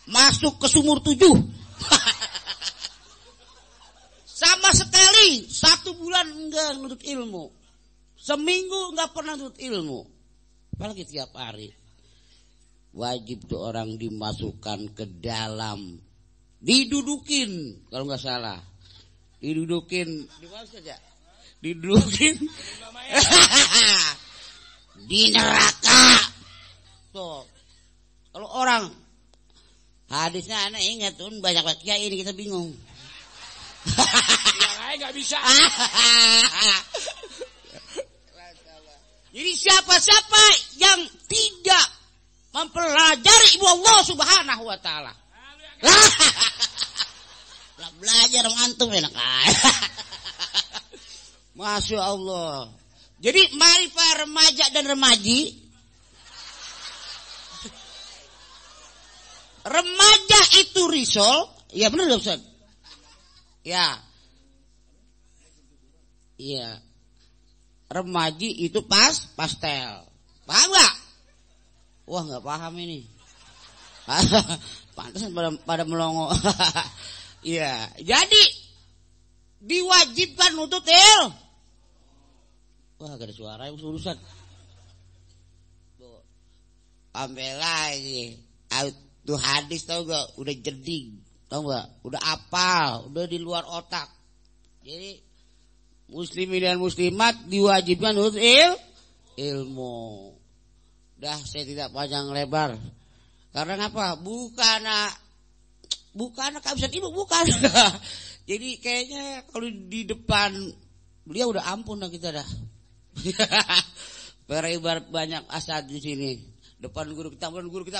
Masuk ke sumur 7. Sama sekali 1 bulan enggak menurut ilmu. Seminggu enggak pernah menurut ilmu. Apalagi tiap hari. Wajib tuh orang dimasukkan ke dalam. Didudukin kalau enggak salah. Didudukin di mana saja? Didudukin di neraka. Tuh. Kalau orang hadisnya anak ingat tuh banyak kiai ini kita bingung.
Yang lain enggak bisa.
Jadi siapa-siapa yang tidak mempelajari ilmu Allah Subhanahu wa taala. Belajar sama antum enak aja. Masya Allah. Jadi mari para remaja dan remaji. Remaja itu risol. Ya benar dong Ustaz? Ya. Iya. Remaji itu pastel. Paham gak? Wah gak paham ini. Pantesan pada melongo. Iya. Jadi diwajibkan untuk wah gak ada suara yang urusan. Ambil lagi. Tuh hadis tau gak? Udah jeding. Tau gak? Udah apal. Udah di luar otak. Jadi muslimin dan muslimat diwajibkan untuk ilmu. Dah saya tidak panjang lebar. Karena apa? Bukan kehabisan ilmu, bukan. Jadi kayaknya kalau di depan beliau udah ampun dah kita dah. Beribarat banyak asad di sini. Depan guru kita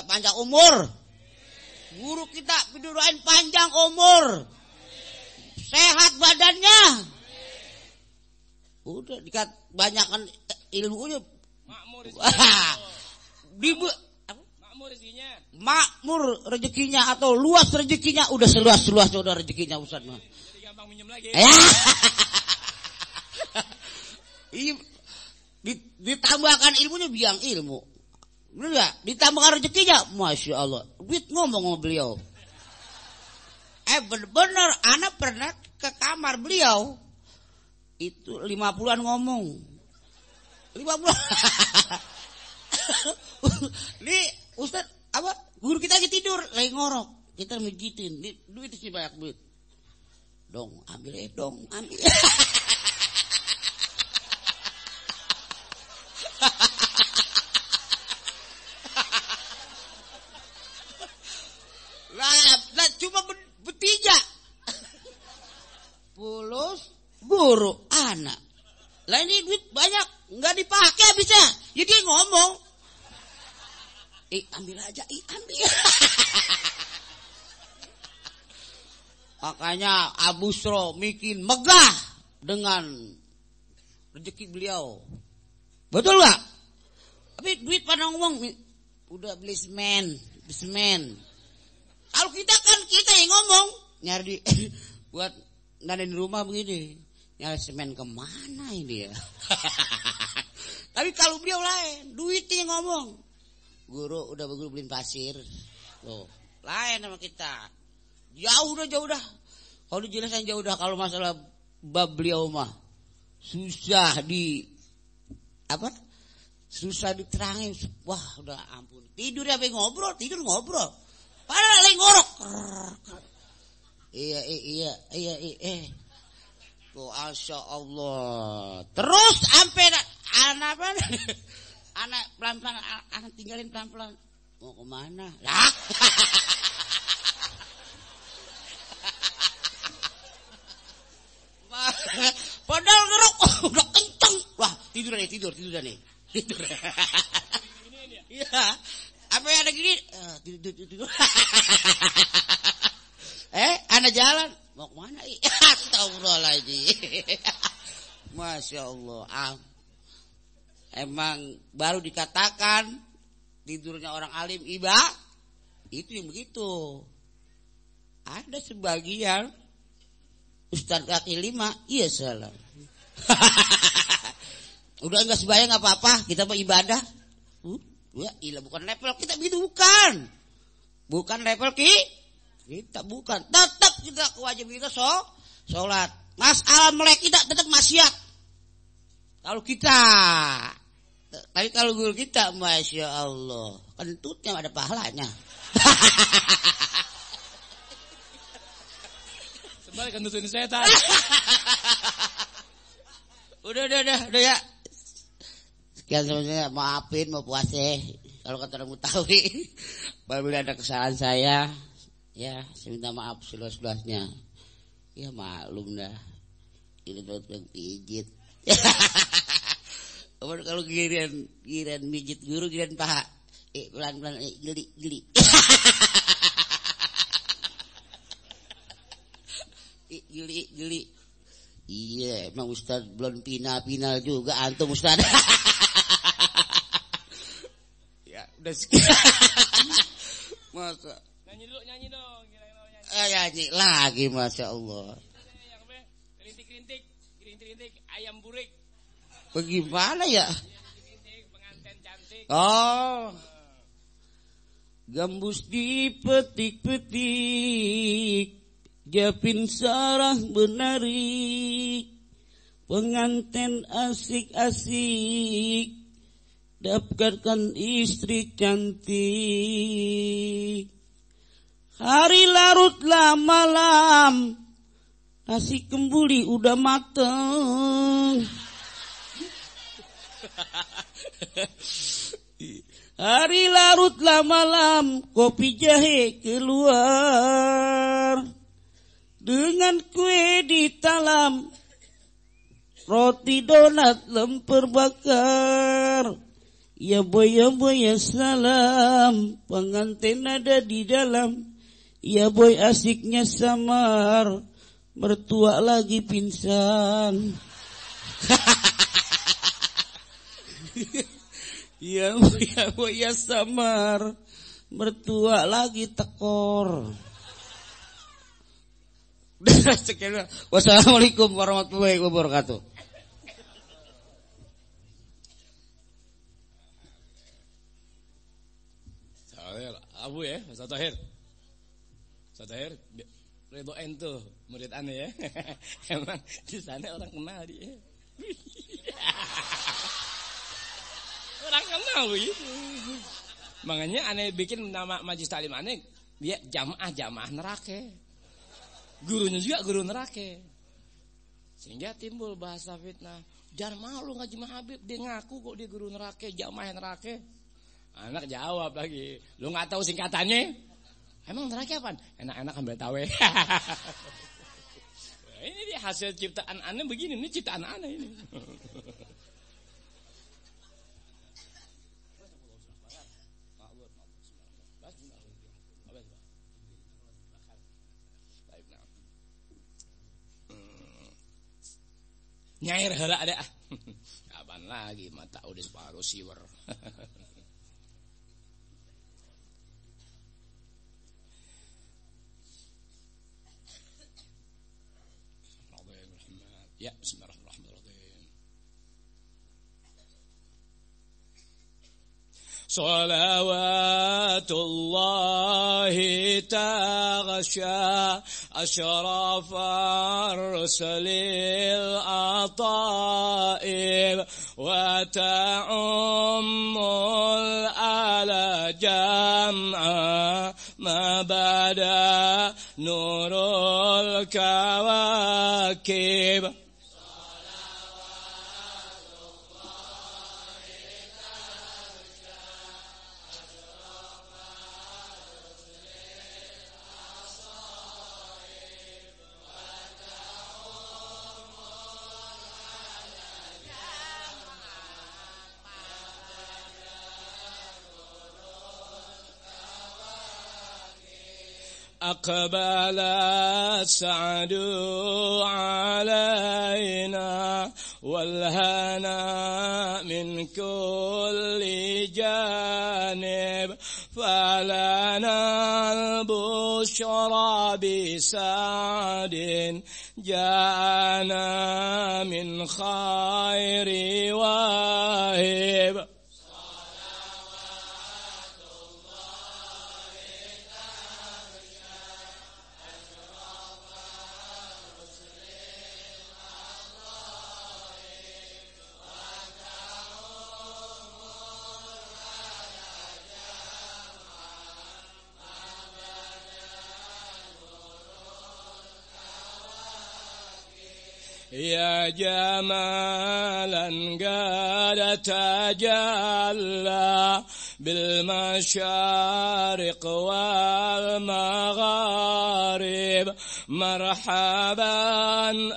panjang umur. Guru kita doain panjang umur. Sehat badannya. Udah dikat banyakkan ilmunya.
Makmur rezekinya.
Makmur rezekinya atau luas rezekinya, udah seluas udah rezekinya Ustaz mah.
Jadi gampang minjem lagi.
Ditambahkan ilmunya biang ilmu. Benar enggak? Ditambahkan rezekinya, Masya Allah. Duit ngomong sama beliau. Bener-bener anak pernah ke kamar beliau. Itu 50-an ngomong. 50. Nih Ustaz apa? Guru kita lagi tidur, lagi ngorok. Kita mijitin. Duit sih banyak duit. Dong, ambil dong, ambil. Lah cuma bertiga. Pulus guru anak. Lah ini duit banyak, enggak dipakai habisnya. Jadi dia ngomong, ambil aja, ambil. Makanya Abu Sro bikin megah dengan rezeki beliau. Betul enggak? Tapi duit pada ngomong, udah beli semen. Kalau kita yang ngomong, nyari buat ngadain rumah begini. Nyari semen kemana ini ya? Tapi kalau beliau lain, duitnya yang ngomong. Guru udah beliin pasir. Loh, lain sama kita. Jauh dah. Kalau dijelasin jauh dah, kalau masalah bab beliau mah susah diterangin. Wah, udah ampun. Tidur ngobrol. Padahal lagi ngorok. Iya. Tuh, Masya Allah. Terus sampai anak pelan-pelan, anak tinggalin pelan-pelan. Mau kemana? Lah. Padahal ngerok, udah kenceng. Wah, tidur nih. Tidur. Iya. Apa yang ada gini? Tidur. Anak jalan. Mau kemana? Astagfirullahaladzim. Masya Allah. Emang baru dikatakan tidurnya orang alim itu yang begitu. Ada sebagian Ustaz kaki 5, iya salah. Udah enggak sembahyang enggak apa-apa, kita mau ibadah. Ya, ilah bukan level kita begitu, bukan. Bukan level kita bukan. Tetap kita kewajiban kita salat. Masalah melek kita tetap maksiat. Kalau kita, tapi kalau guru kita, Masya Allah, kentutnya ada pahalanya.
Sebalik kentutin setan.
Udah ya. Sekian semuanya, maafin, mau puasa. Kalau kata orang Betawi, apabila ada kesalahan saya, ya saya minta maaf seluas-luasnya. Ya maklum dah, ini yang pijit. Kalau giliran mijit guru, giliran paha, pelan-pelan, geli. Geli. Iya, emang Ustaz belum final juga antum Ustaz. Ya, udah sekian. Masa
Nyanyi dong.
nyanyi lagi, Masya Allah.
Rintik ayam burik.
Bagaimana ya?
Pengantin cantik.
Oh. Gambus dipetik-petik, Japin sarah menarik, pengantin asik-asik, dapatkan istri cantik. Hari larutlah malam, nasi kembuli udah mateng. Hari larutlah malam, kopi jahe keluar. Dengan kue di talam, roti donat lemper bakar. Ya boy ya salam, pengantin ada di dalam. Ya boy asiknya samar, mertua lagi pingsan. Ya boy ya samar, mertua lagi tekor. Wassalamualaikum warahmatullahi wabarakatuh.
Abu ya, Ustaz Tahir. Ridho ento murid aneh ya. Emang di sana orang kenal dia. Orang kenal begitu. Makanya aneh bikin nama Majelis Taklim aneh, dia jamaah neraka. Gurunya juga guru neraka. Sehingga timbul bahasa fitnah. Jangan malu ngaji Mah Habib, dia ngaku kok dia guru neraka, jamaah neraka. Anak jawab lagi, lu nggak tahu singkatannya? Emang neraka apaan? Enak-enak ambil tawe. Ini dia hasil ciptaan aneh begini, ini ciptaan aneh ini. Nyair heula ada. Kapan lagi mata udah separuh siwer. Ya, bismillahirrahmanirrahim. Salawatullahi taghsha ashraf ar-rusulil ataib wa ta'ummul ala jam'a ma bada nurul kawakib. أقبل السعد علينا والهنا من كل جانب فلنا البشرى بسعد جاءنا من خير واهب. يا جمالا قد تجلى بالمشارق والمغارب مرحبا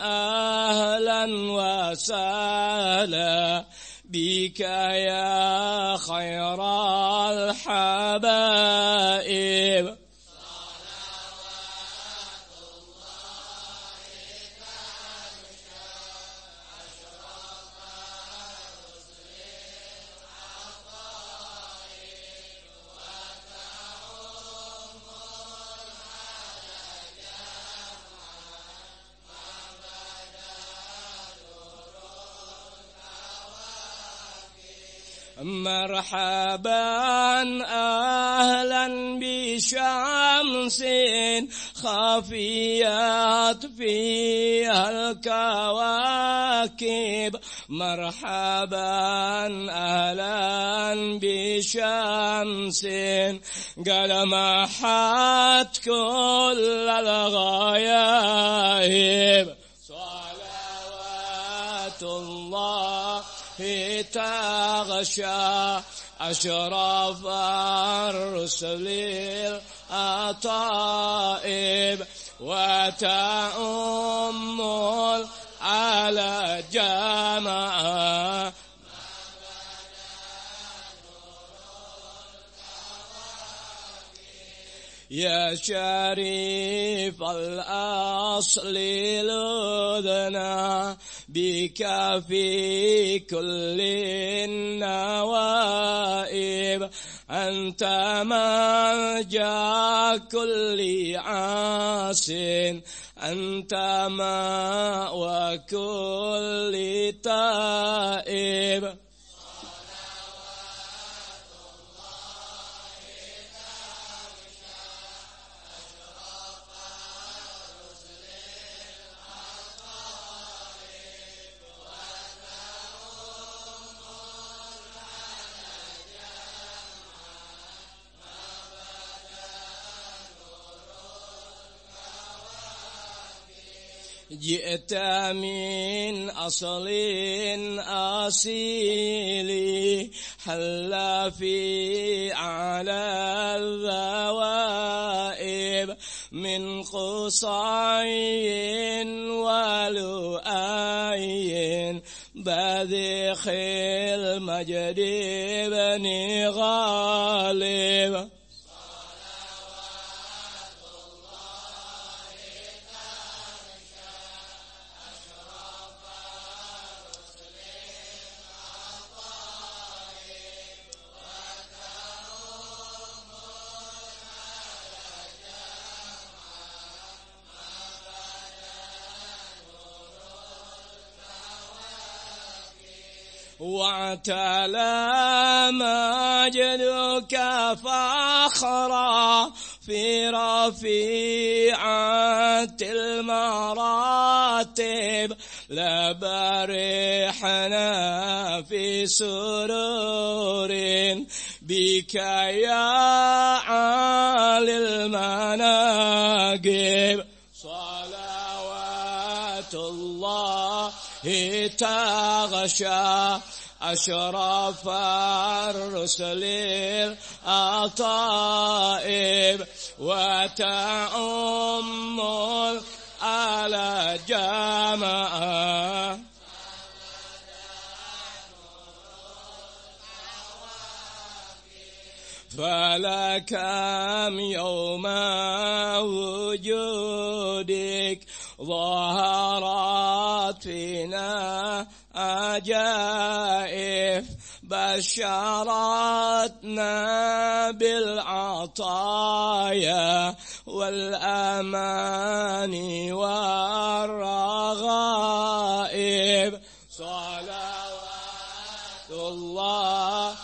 أهلا وسهلا بك يا خير الحبائب. مرحبا أهلا بشمس خفيت فيها الكواكب مرحبا أهلا بشمس قد محت كل الغياهب. صلوات الله تغشى أشرف الرسل الأطائب وتأم على جماعة يا شريف الأصل لذنا بك في كل النوائب أنت مرجع كل عاص أنت مأوى كل تائب. جئت من أصل أصيل حل في أعلى الذوائب من قصي ولؤي بذخ المجد بن غالب. واعتلى مجدك فخرا في رفيعة المراتب لبرحنا في سرور بك يا عالي المناقب صلوات الله تغشى أشرف الرسل الأطائب وتعم على جماعة فلكم يوم وجودك ظهرت فينا عجائب بشرتنا بالعطايا والأمان والرغائب صلوات الله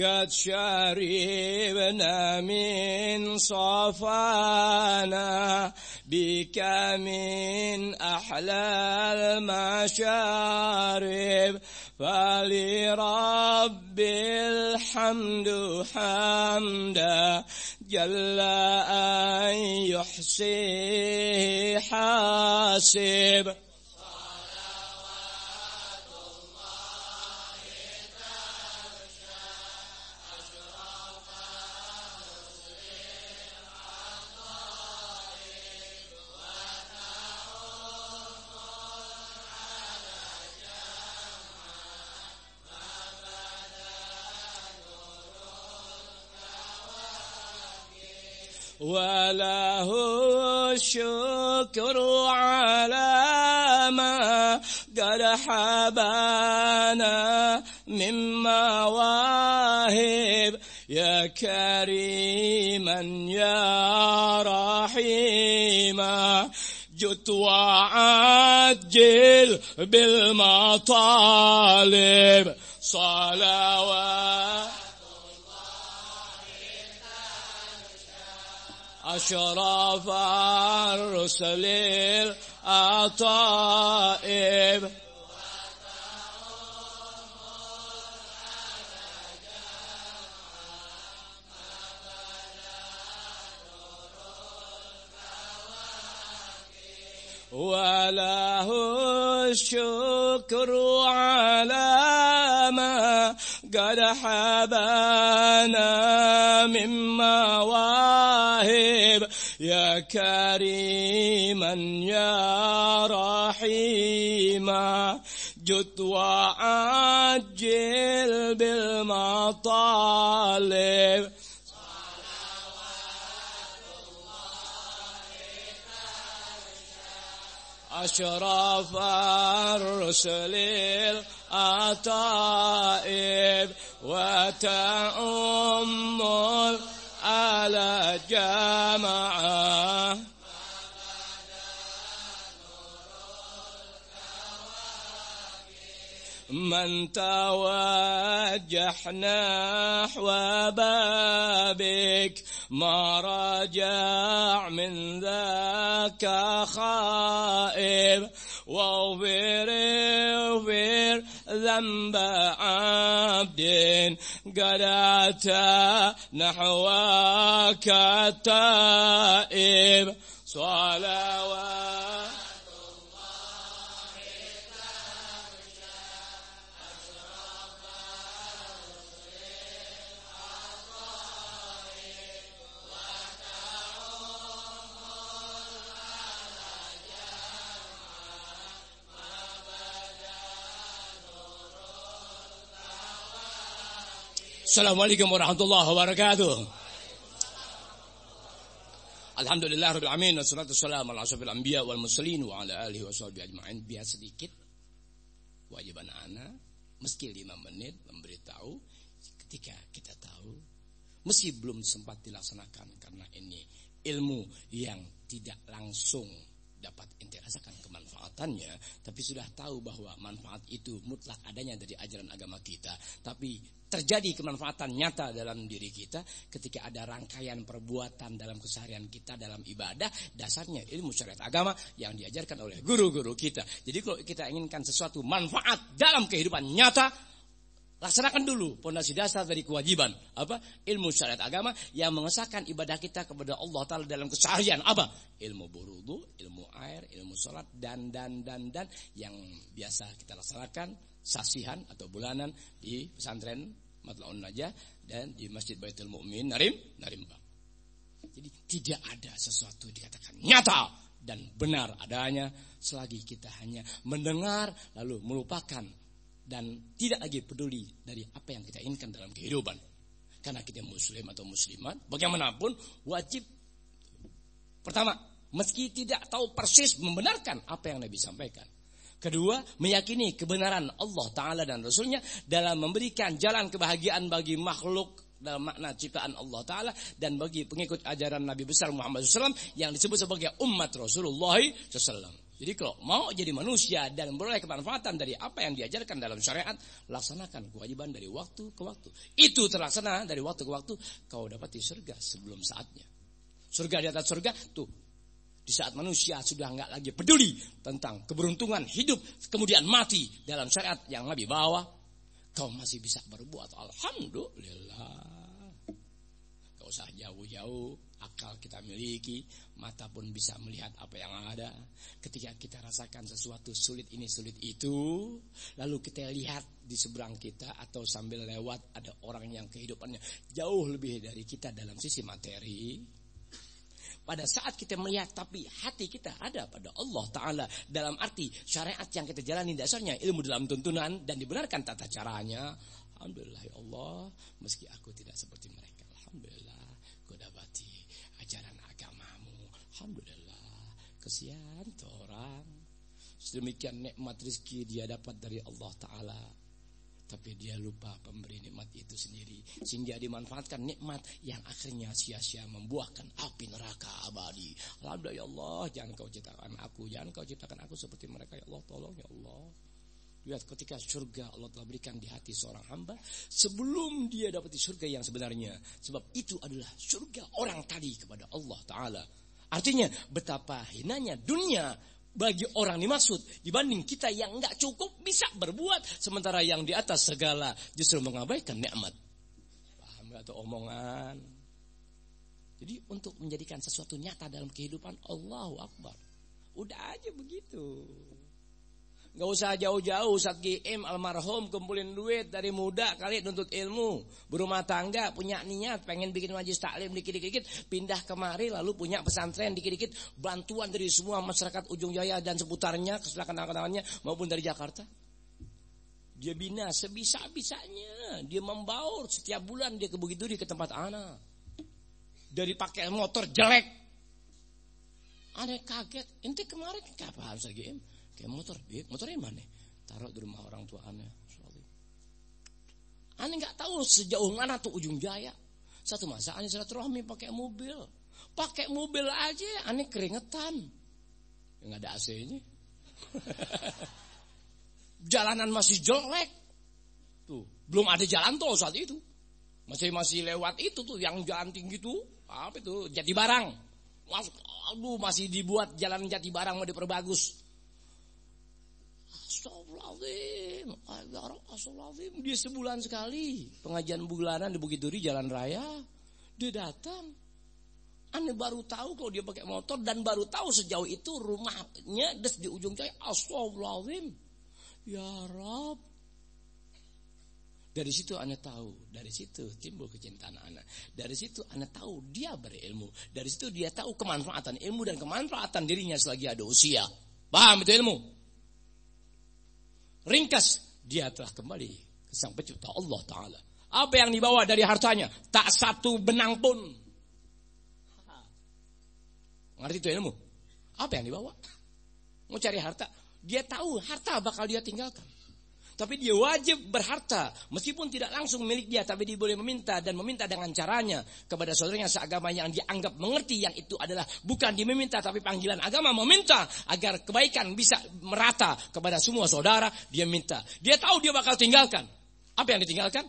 قد شربنا من صفانا بك من أحلى المشارب فلرب الحمد حمدا جل أن يحصيه حاسب وله الشكر على ما قد حبانا من مواهب يا كريما يا رحيما جد وعجل بالمطالب صلوات أشرف الرسل الأطائب وله الشكر على ما قد حبانا من مواهب يا كريما يا رحيما جد وعجل بالمطالب أشرف الرسل الأطائب وتأم على جماعة من توجه نحو بابك ما رجع من ذاك خائب واغفر ذنب عبد قد أتى نحوك التائب صلوات Assalamualaikum warahmatullahi wabarakatuh. Alhamdulillah rabbil alamin wassalatu wassalamu ala asyrofil anbiya wal mursalin wa ala alihi washabihi ajmain. Biar sedikit kewajiban ana meski 5 menit memberitahu ketika kita tahu meski belum sempat dilaksanakan karena ini ilmu yang tidak langsung dapat ente rasakan kemanfaatannya, tapi sudah tahu bahwa manfaat itu mutlak adanya dari ajaran agama kita. Tapi terjadi kemanfaatan nyata dalam diri kita ketika ada rangkaian perbuatan dalam keseharian kita dalam ibadah, dasarnya ilmu syariat agama yang diajarkan oleh guru-guru kita. Jadi kalau kita inginkan sesuatu manfaat dalam kehidupan nyata, laksanakan dulu pondasi dasar dari kewajiban apa? Ilmu syariat agama yang mengesahkan ibadah kita kepada Allah Ta'ala dalam keseharian apa? Ilmu berwudu, ilmu air, ilmu sholat dan yang biasa kita laksanakan sasihan atau bulanan di pesantren Matla'un Najah dan di Masjid Baitul Mu'min Narimba. Jadi tidak ada sesuatu dikatakan nyata dan benar adanya selagi kita hanya mendengar lalu melupakan dan tidak lagi peduli dari apa yang kita inginkan dalam kehidupan. Karena kita muslim atau muslimat, bagaimanapun wajib pertama, meski tidak tahu persis membenarkan apa yang Nabi sampaikan. Kedua, meyakini kebenaran Allah Ta'ala dan Rasulnya dalam memberikan jalan kebahagiaan bagi makhluk dalam makna ciptaan Allah Ta'ala dan bagi pengikut ajaran Nabi besar Muhammad SAW yang disebut sebagai umat Rasulullah SAW. Jadi kalau mau jadi manusia dan beroleh kemanfaatan dari apa yang diajarkan dalam syariat, laksanakan kewajiban dari waktu ke waktu. Itu terlaksana dari waktu ke waktu, kau dapati surga sebelum saatnya. Surga di atas surga, tuh. Di saat manusia sudah enggak lagi peduli tentang keberuntungan hidup, kemudian mati dalam syariat yang Nabi bawa, kau masih bisa berbuat. Alhamdulillah. Gak usah jauh-jauh. Akal kita miliki, mata pun bisa melihat apa yang ada. Ketika kita rasakan sesuatu sulit ini, sulit itu, lalu kita lihat di seberang kita atau sambil lewat ada orang yang kehidupannya jauh lebih dari kita dalam sisi materi. Pada saat kita melihat tapi hati kita ada pada Allah Ta'ala, dalam arti syariat yang kita jalani dasarnya ilmu dalam tuntunan dan dibenarkan tata caranya. Alhamdulillah ya Allah, meski aku tidak seperti mereka, alhamdulillah ku dapati ajaran agamamu. Alhamdulillah, kesian tuh orang. Sedemikian nikmat rezeki dia dapat dari Allah Ta'ala, tapi dia lupa pemberi nikmat itu sendiri, sehingga dimanfaatkan nikmat yang akhirnya sia-sia membuahkan api neraka abadi. Alhamdulillah ya Allah, jangan kau ciptakan aku seperti mereka ya Allah, tolong ya Allah. Lihat ketika surga Allah telah berikan di hati seorang hamba sebelum dia dapat surga yang sebenarnya. Sebab itu adalah surga orang tadi kepada Allah Ta'ala. Artinya betapa hinanya dunia bagi orang dimaksud dibanding kita yang enggak cukup bisa berbuat, sementara yang di atas segala justru mengabaikan nikmat. Paham gak tuh omongan? Jadi untuk menjadikan sesuatu nyata dalam kehidupan, Allahu Akbar. Udah aja begitu. Gak usah jauh-jauh. Ustaz GM almarhum kumpulin duit dari muda kali nuntut ilmu, berumah tangga, punya niat pengen bikin majelis taklim dikit-dikit, pindah kemari lalu punya pesantren dikit-dikit, bantuan dari semua masyarakat Ujung Jaya dan seputarnya, kesenakan-kenakannya maupun dari Jakarta. Dia bina sebisa-bisanya, dia membaur setiap bulan dia ke Bukit Duri ke tempat anak. Dari pakai motor jelek, aneh kaget. Ente kemarin kapan Ustaz GM? Kayak motornya mana? Taruh di rumah orang tua aneh. Aneh nggak tahu sejauh mana tuh Ujung Jaya. Satu masa aneh silaturahmi pakai mobil aja aneh keringetan. Nggak ada AC-nya. Jalanan masih jelek. Tuh, belum ada jalan tol saat itu. Masih lewat itu tuh yang jalan tinggi tuh. Apa itu? Jatibarang. Masih dibuat jalan Jatibarang mau diperbagus. Astagfirullahaladzim. Dia sebulan sekali pengajian bulanan di Bukit Duri Jalan Raya. Dia datang. Aneh baru tahu kalau dia pakai motor dan baru tahu sejauh itu rumahnya di Ujung Jaya. Astagfirullahaladzim. Ya Rabb. Dari situ aneh tahu, dari situ timbul kecintaan anak. Dari situ aneh tahu dia berilmu. Dari situ dia tahu kemanfaatan ilmu dan kemanfaatan dirinya selagi ada usia. Paham itu ilmu? Ringkas, dia telah kembali ke Sang Pencipta Allah Ta'ala. Apa yang dibawa dari hartanya? Tak satu benang pun. Ngerti itu ilmu? Apa yang dibawa? Mau cari harta. Dia tahu harta bakal dia tinggalkan. Tapi dia wajib berharta. Meskipun tidak langsung milik dia. Tapi dia boleh meminta. Dan meminta dengan caranya. Kepada saudaranya seagama yang dia anggap mengerti. Yang itu adalah bukan dia meminta. Tapi panggilan agama meminta. Agar kebaikan bisa merata kepada semua saudara. Dia minta. Dia tahu dia bakal tinggalkan. Apa yang ditinggalkan?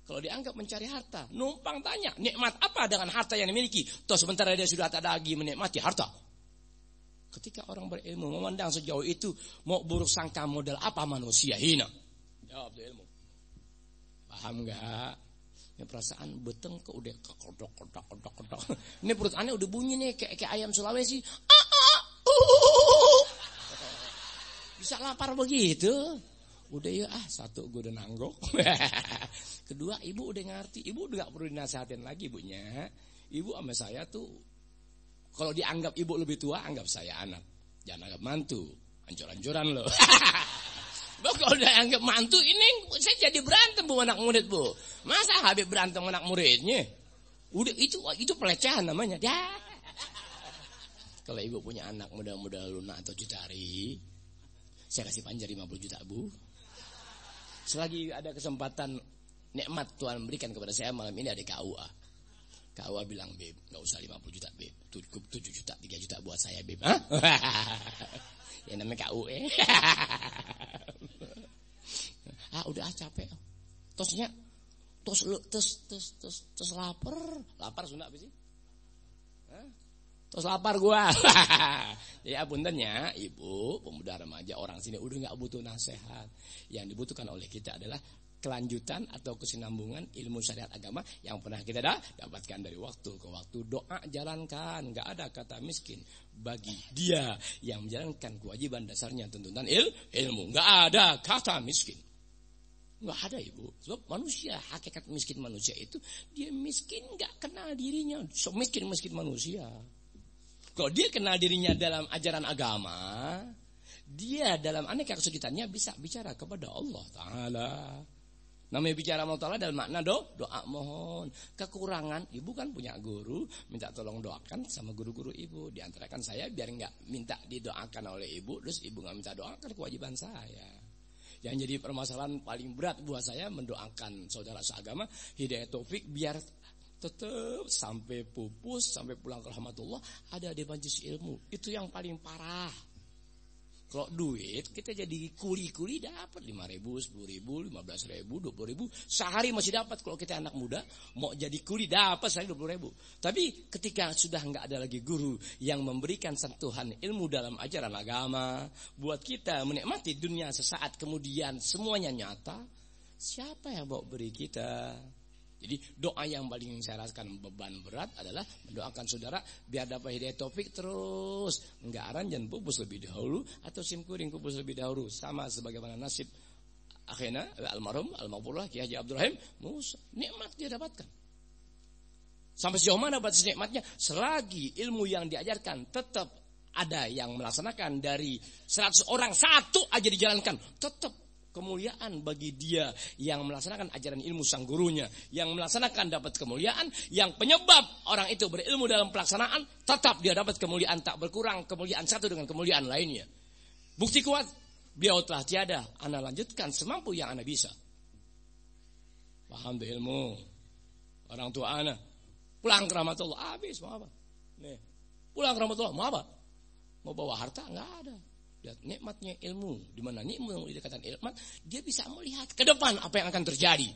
Kalau dianggap mencari harta. Numpang tanya. Nikmat apa dengan harta yang dimiliki? Toh sementara dia sudah tak ada lagi menikmati harta. Ketika orang berilmu memandang sejauh itu, mau buruk sangka modal apa manusia hina? Jawab tuh ilmu. Paham enggak? Ini perasaan beteng kok udah kodok. Ini perut aneh udah bunyi nih kayak ayam Sulawesi. Bisa lapar begitu. Udah ya satu gue udah nanggok. Kedua ibu udah ngerti. Ibu udah gak perlu dinasihatin lagi ibunya. Ibu sama saya tuh kalau dianggap ibu lebih tua, anggap saya anak. Jangan anggap mantu. Ancur-ancuran loh. Kalau dianggap mantu, ini saya jadi berantem bu anak murid bu. Masa Habib berantem anak muridnya? Udah itu pelecehan namanya. Kalau ibu punya anak muda-muda lunak atau jutari, saya kasih panjar 50 juta bu. Selagi ada kesempatan nikmat Tuhan berikan kepada saya malam ini ada KUA. KUA bilang, Beb, gak usah 50 juta, Beb. 7 juta, 3 juta buat saya, Beb. Hah? Yang namanya KUE. Udah capek. Tosnya, tos lapar. Lapar Sunda apa sih? Tos lapar gua. Ya puntennya, ibu, pemuda remaja, orang sini udah gak butuh nasihat. Yang dibutuhkan oleh kita adalah kelanjutan atau kesinambungan ilmu syariat agama yang pernah kita dapatkan dari waktu ke waktu. Doa jalankan, nggak ada kata miskin bagi dia yang menjalankan kewajiban dasarnya tuntutan ilmu. Nggak ada kata miskin, nggak ada ibu. Sebab manusia, hakikat miskin manusia itu dia miskin nggak kenal dirinya. So miskin manusia. Kalau dia kenal dirinya dalam ajaran agama, dia dalam aneka kesulitannya bisa bicara kepada Allah Ta'ala. Namanya bicara sama Allah dalam makna doa mohon. Kekurangan, ibu kan punya guru, minta tolong doakan sama guru-guru ibu. Diantarakan saya biar nggak minta didoakan oleh ibu, terus ibu nggak minta doakan, kewajiban saya. Yang jadi permasalahan paling berat buat saya mendoakan saudara seagama hidayah taufik biar tetap sampai pupus, sampai pulang ke rahmatullah ada di majelis ilmu. Itu yang paling parah. Kalau duit kita jadi kuli dapat 5.000, 10.000, 15.000, 20.000 sehari masih dapat. Kalau kita anak muda mau jadi kuli dapat sehari 20.000. Tapi ketika sudah nggak ada lagi guru yang memberikan sentuhan ilmu dalam ajaran agama buat kita menikmati dunia sesaat kemudian semuanya nyata, siapa yang mau beri kita? Jadi doa yang paling saya rasakan beban berat adalah mendoakan saudara biar dapat hidayah taufik terus. Enggak aranjan pupus lebih dahulu atau simkuring pupus lebih dahulu. Sama sebagaimana nasib akhirnya almarhum al-maghfurlah Kiai Haji Abdul Rahim Musa. Nikmat dia dapatkan. Sampai sejauh mana batas nikmatnya? Selagi ilmu yang diajarkan tetap ada yang melaksanakan dari 100 orang satu aja dijalankan, tetap kemuliaan bagi dia yang melaksanakan ajaran ilmu sang gurunya, yang melaksanakan dapat kemuliaan, yang penyebab orang itu berilmu dalam pelaksanaan, tetap dia dapat kemuliaan, tak berkurang kemuliaan satu dengan kemuliaan lainnya. Bukti kuat, beliau telah tiada, ana lanjutkan semampu yang ana bisa. Paham tuh ilmu, orang tua ana pulang ke rahmatullah, habis mau apa? Nih, pulang ke rahmatullah mau apa? Mau bawa harta? Enggak ada. Lihat nikmatnya ilmu, di mana ilmu dikatakan ilmu, dia bisa melihat ke depan apa yang akan terjadi.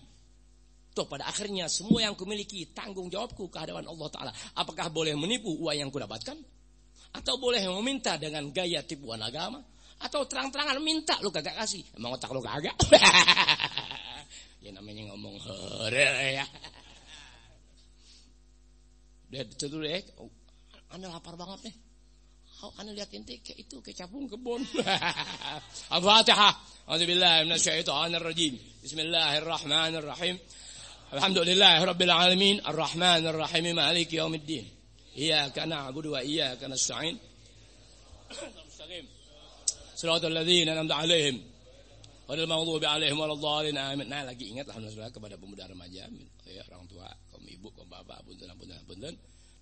Tuh pada akhirnya semua yang kumiliki tanggung jawabku ke hadapan Allah Ta'ala. Apakah boleh menipu uang yang kudapatkan? Atau boleh meminta dengan gaya tipuan agama? Atau terang-terangan minta lu kagak kasih? Emang otak lu kagak? Ya namanya ngomong ya. Dia itu deh, Anda lapar banget nih. Anda lihat inti kayak itu kayak capung kebun. Al-Fatihah. A'udzubillahi minasyaitonir rajim. Bismillahirrahmanirrahim. Alhamdulillahirabbil alamin, arrahmanir rahim, maliki yaumiddin. Iyyaka na'budu wa iyyaka nasta'in. Mustaqim. Shiratal ladzina an'amta 'alaihim ghairil maghdubi 'alaihim waladdallin. Amin. Nah, lagi ingat alhamdulillah kepada pemuda remaja, ya orang tua, kaum ibu, kaum bapak, punten.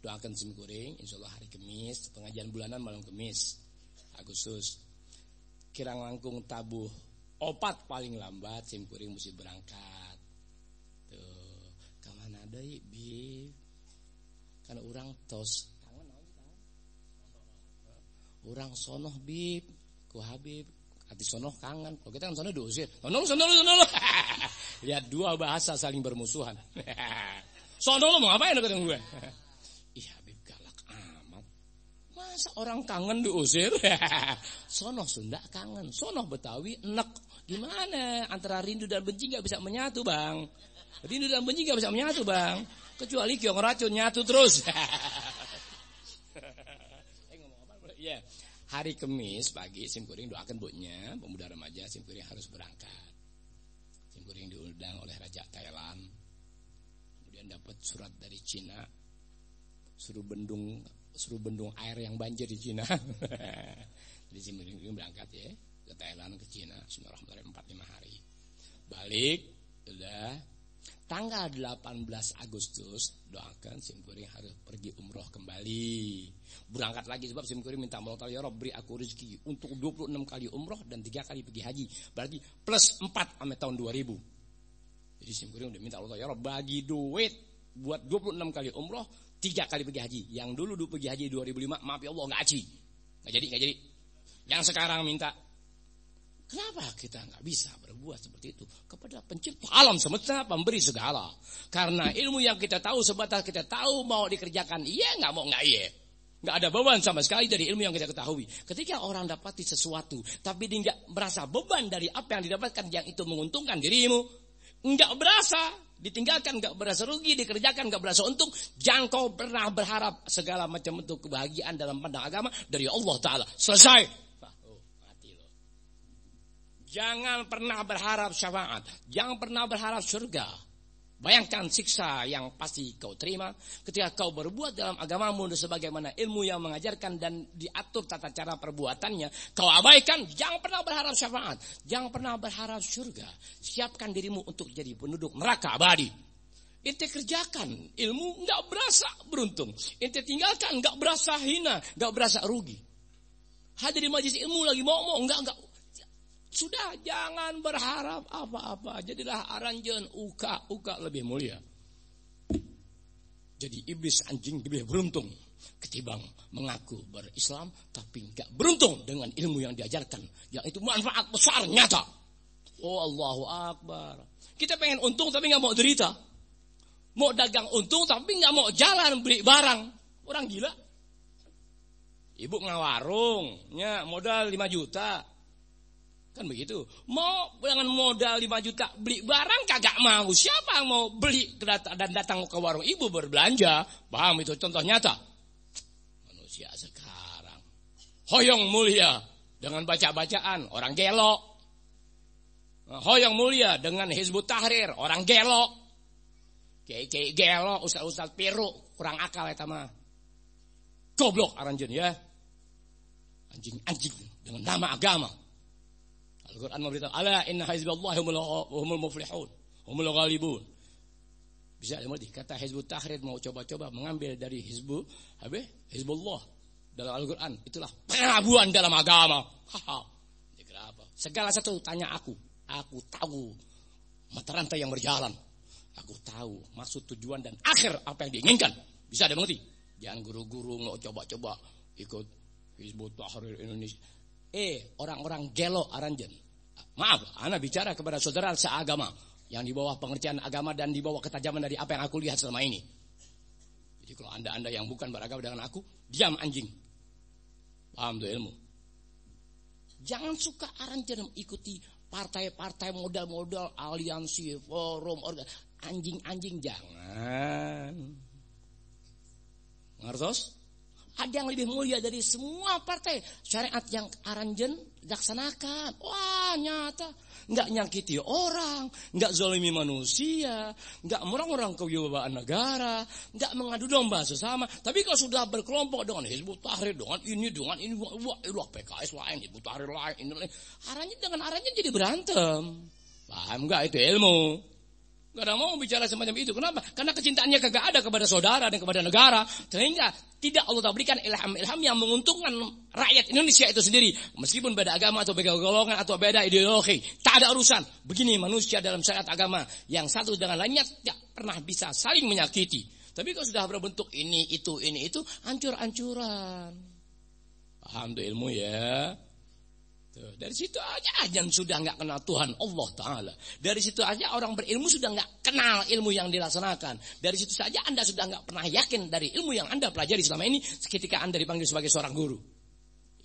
Doakan simkuring, insyaallah hari Kamis, pengajian bulanan malam Kamis, Agustus. Kirang langkung tabuh opat paling lambat simkuring mesti berangkat. Tuh, kemana deui, Bib? Kan urang tos kangen naon kangen. Urang sonoh, Bib, ku Habib. Ati sonoh kangen. Kalau kita kan sonoh diusir. Sonoh. Lihat dua bahasa saling bermusuhan. Sonoh lo mau ngapain kata gue? Ih, Habib galak amat. Masa orang kangen diusir? Sonoh Sunda kangen, sonoh Betawi enek. Gimana? Antara rindu dan benci gak bisa menyatu, Bang. Rindu dan benci gak bisa menyatu, Bang. Kecuali kiong racun nyatu terus. Ngomong apa? Ya, hari Kamis pagi simkuring doakan buatnya, pemuda remaja simkuring harus berangkat. Simkuring diundang oleh Raja Thailand. Kemudian dapat surat dari Cina. Suruh bendung air yang banjir di Cina. Jadi simkuring berangkat ya ke Thailand, ke Cina. Bismillahirrahmanirrahim 4-5 hari. Balik udah tanggal 18 Agustus doakan simkuring harus pergi umroh kembali. Berangkat lagi sebab simkuring minta Allah Ta'ala, ya Rabb beri aku rezeki untuk 26 kali umroh dan 3 kali pergi haji. Berarti plus 4 sampai tahun 2000. Jadi simkuring udah minta Allah Ta'ala, ya Rabb bagi duit buat 26 kali umroh, 3 kali pergi haji. Yang dulu pergi haji 2005, maaf ya Allah enggak haji. Enggak jadi. Yang sekarang minta. Kenapa kita enggak bisa berbuat seperti itu kepada pencipta alam semesta, pemberi segala? Karena ilmu yang kita tahu sebatas kita tahu mau dikerjakan iya, enggak mau enggak iya. Enggak ada beban sama sekali dari ilmu yang kita ketahui. Ketika orang dapati sesuatu tapi dia enggak merasa beban dari apa yang didapatkan yang itu menguntungkan dirimu, enggak berasa ditinggalkan, enggak berasa rugi, dikerjakan enggak berasa untung, jangan kau pernah berharap segala macam bentuk kebahagiaan dalam pandang agama dari Allah Ta'ala. Selesai. Jangan pernah berharap syafaat, jangan pernah berharap surga. Bayangkan siksa yang pasti kau terima ketika kau berbuat dalam agamamu sebagaimana ilmu yang mengajarkan dan diatur tata cara perbuatannya. Kau abaikan, jangan pernah berharap syafaat, jangan pernah berharap surga. Siapkan dirimu untuk jadi penduduk neraka abadi. Ente kerjakan ilmu enggak berasa beruntung, ente tinggalkan enggak berasa hina, enggak berasa rugi. Hadir di majelis ilmu lagi mau enggak. Sudah jangan berharap apa-apa. Jadilah aranjen uka lebih mulia. Jadi iblis anjing lebih beruntung ketimbang mengaku berislam tapi enggak beruntung dengan ilmu yang diajarkan, yang itu manfaat besar nyata. Oh Allahu Akbar. Kita pengen untung tapi enggak mau derita. Mau dagang untung tapi enggak mau jalan beli barang. Orang gila. Ibu ngawarungnya modal 5 juta. Kan begitu. Mau dengan modal 5 juta beli barang kagak mau. Siapa yang mau beli dan datang ke warung ibu berbelanja? Paham itu contoh nyata. Manusia sekarang hoyong mulia dengan baca-bacaan, orang gelok. Hoyong mulia dengan Hizbut Tahrir, orang gelok. Kayak gelok, ustaz-ustaz Peru, kurang akal eta mah. Goblok aranjeun ya. Anjing-anjing dengan nama agama. Al-Quran memberitahu, ala inna hizballahi humul muflihun, humul ghalibun. Bisa dimengerti kata Hizbut Tahrir mau coba-coba mengambil dari Hizbullah dalam Al-Quran, itulah perabuan dalam agama. Dikira apa? Segala satu tanya aku tahu mata rantai yang berjalan. Aku tahu maksud, tujuan dan akhir apa yang diinginkan. Bisa dimengerti? Jangan guru-guru mau coba-coba ikut Hizbut Tahrir Indonesia. Orang-orang gelo aranjen. Maaf, ana bicara kepada saudara seagama yang di bawah pengertian agama dan di bawah ketajaman dari apa yang aku lihat selama ini. Jadi kalau anda yang bukan beragama dengan aku, diam anjing. Paham tuh ilmu. Jangan suka aranjen ikuti partai-partai modal-modal, aliansi, forum, anjing-anjing jangan. Ngertos? Ada yang lebih mulia dari semua partai. Syariat yang aranjen laksanakan. Wah nyata. Nggak nyakiti orang. Nggak zalimi manusia. Nggak merang-merang kewibawaan negara. Nggak mengadu domba sesama. Tapi kalau sudah berkelompok dengan Hizbut Tahrir. Dengan ini. Wah PKS lain. Hizbut Tahrir lain. Ini lain. Aranjen dengan aranjen jadi berantem. Paham nggak itu ilmu? Gak ada mau bicara semacam itu. Kenapa? Karena kecintaannya kagak ada kepada saudara dan kepada negara. Sehingga tidak Allah tak berikan ilham-ilham yang menguntungkan rakyat Indonesia itu sendiri. Meskipun beda agama atau beda golongan atau beda ideologi. Tak ada urusan. Begini manusia dalam syariat agama. Yang satu dengan lainnya tidak pernah bisa saling menyakiti. Tapi kalau sudah berbentuk ini, itu, hancur-hancuran. Paham tuh ilmu ya? Dari situ aja yang sudah nggak kenal Tuhan Allah Ta'ala. Dari situ aja orang berilmu sudah nggak kenal ilmu yang dilaksanakan. Dari situ saja Anda sudah nggak pernah yakin dari ilmu yang Anda pelajari selama ini ketika Anda dipanggil sebagai seorang guru.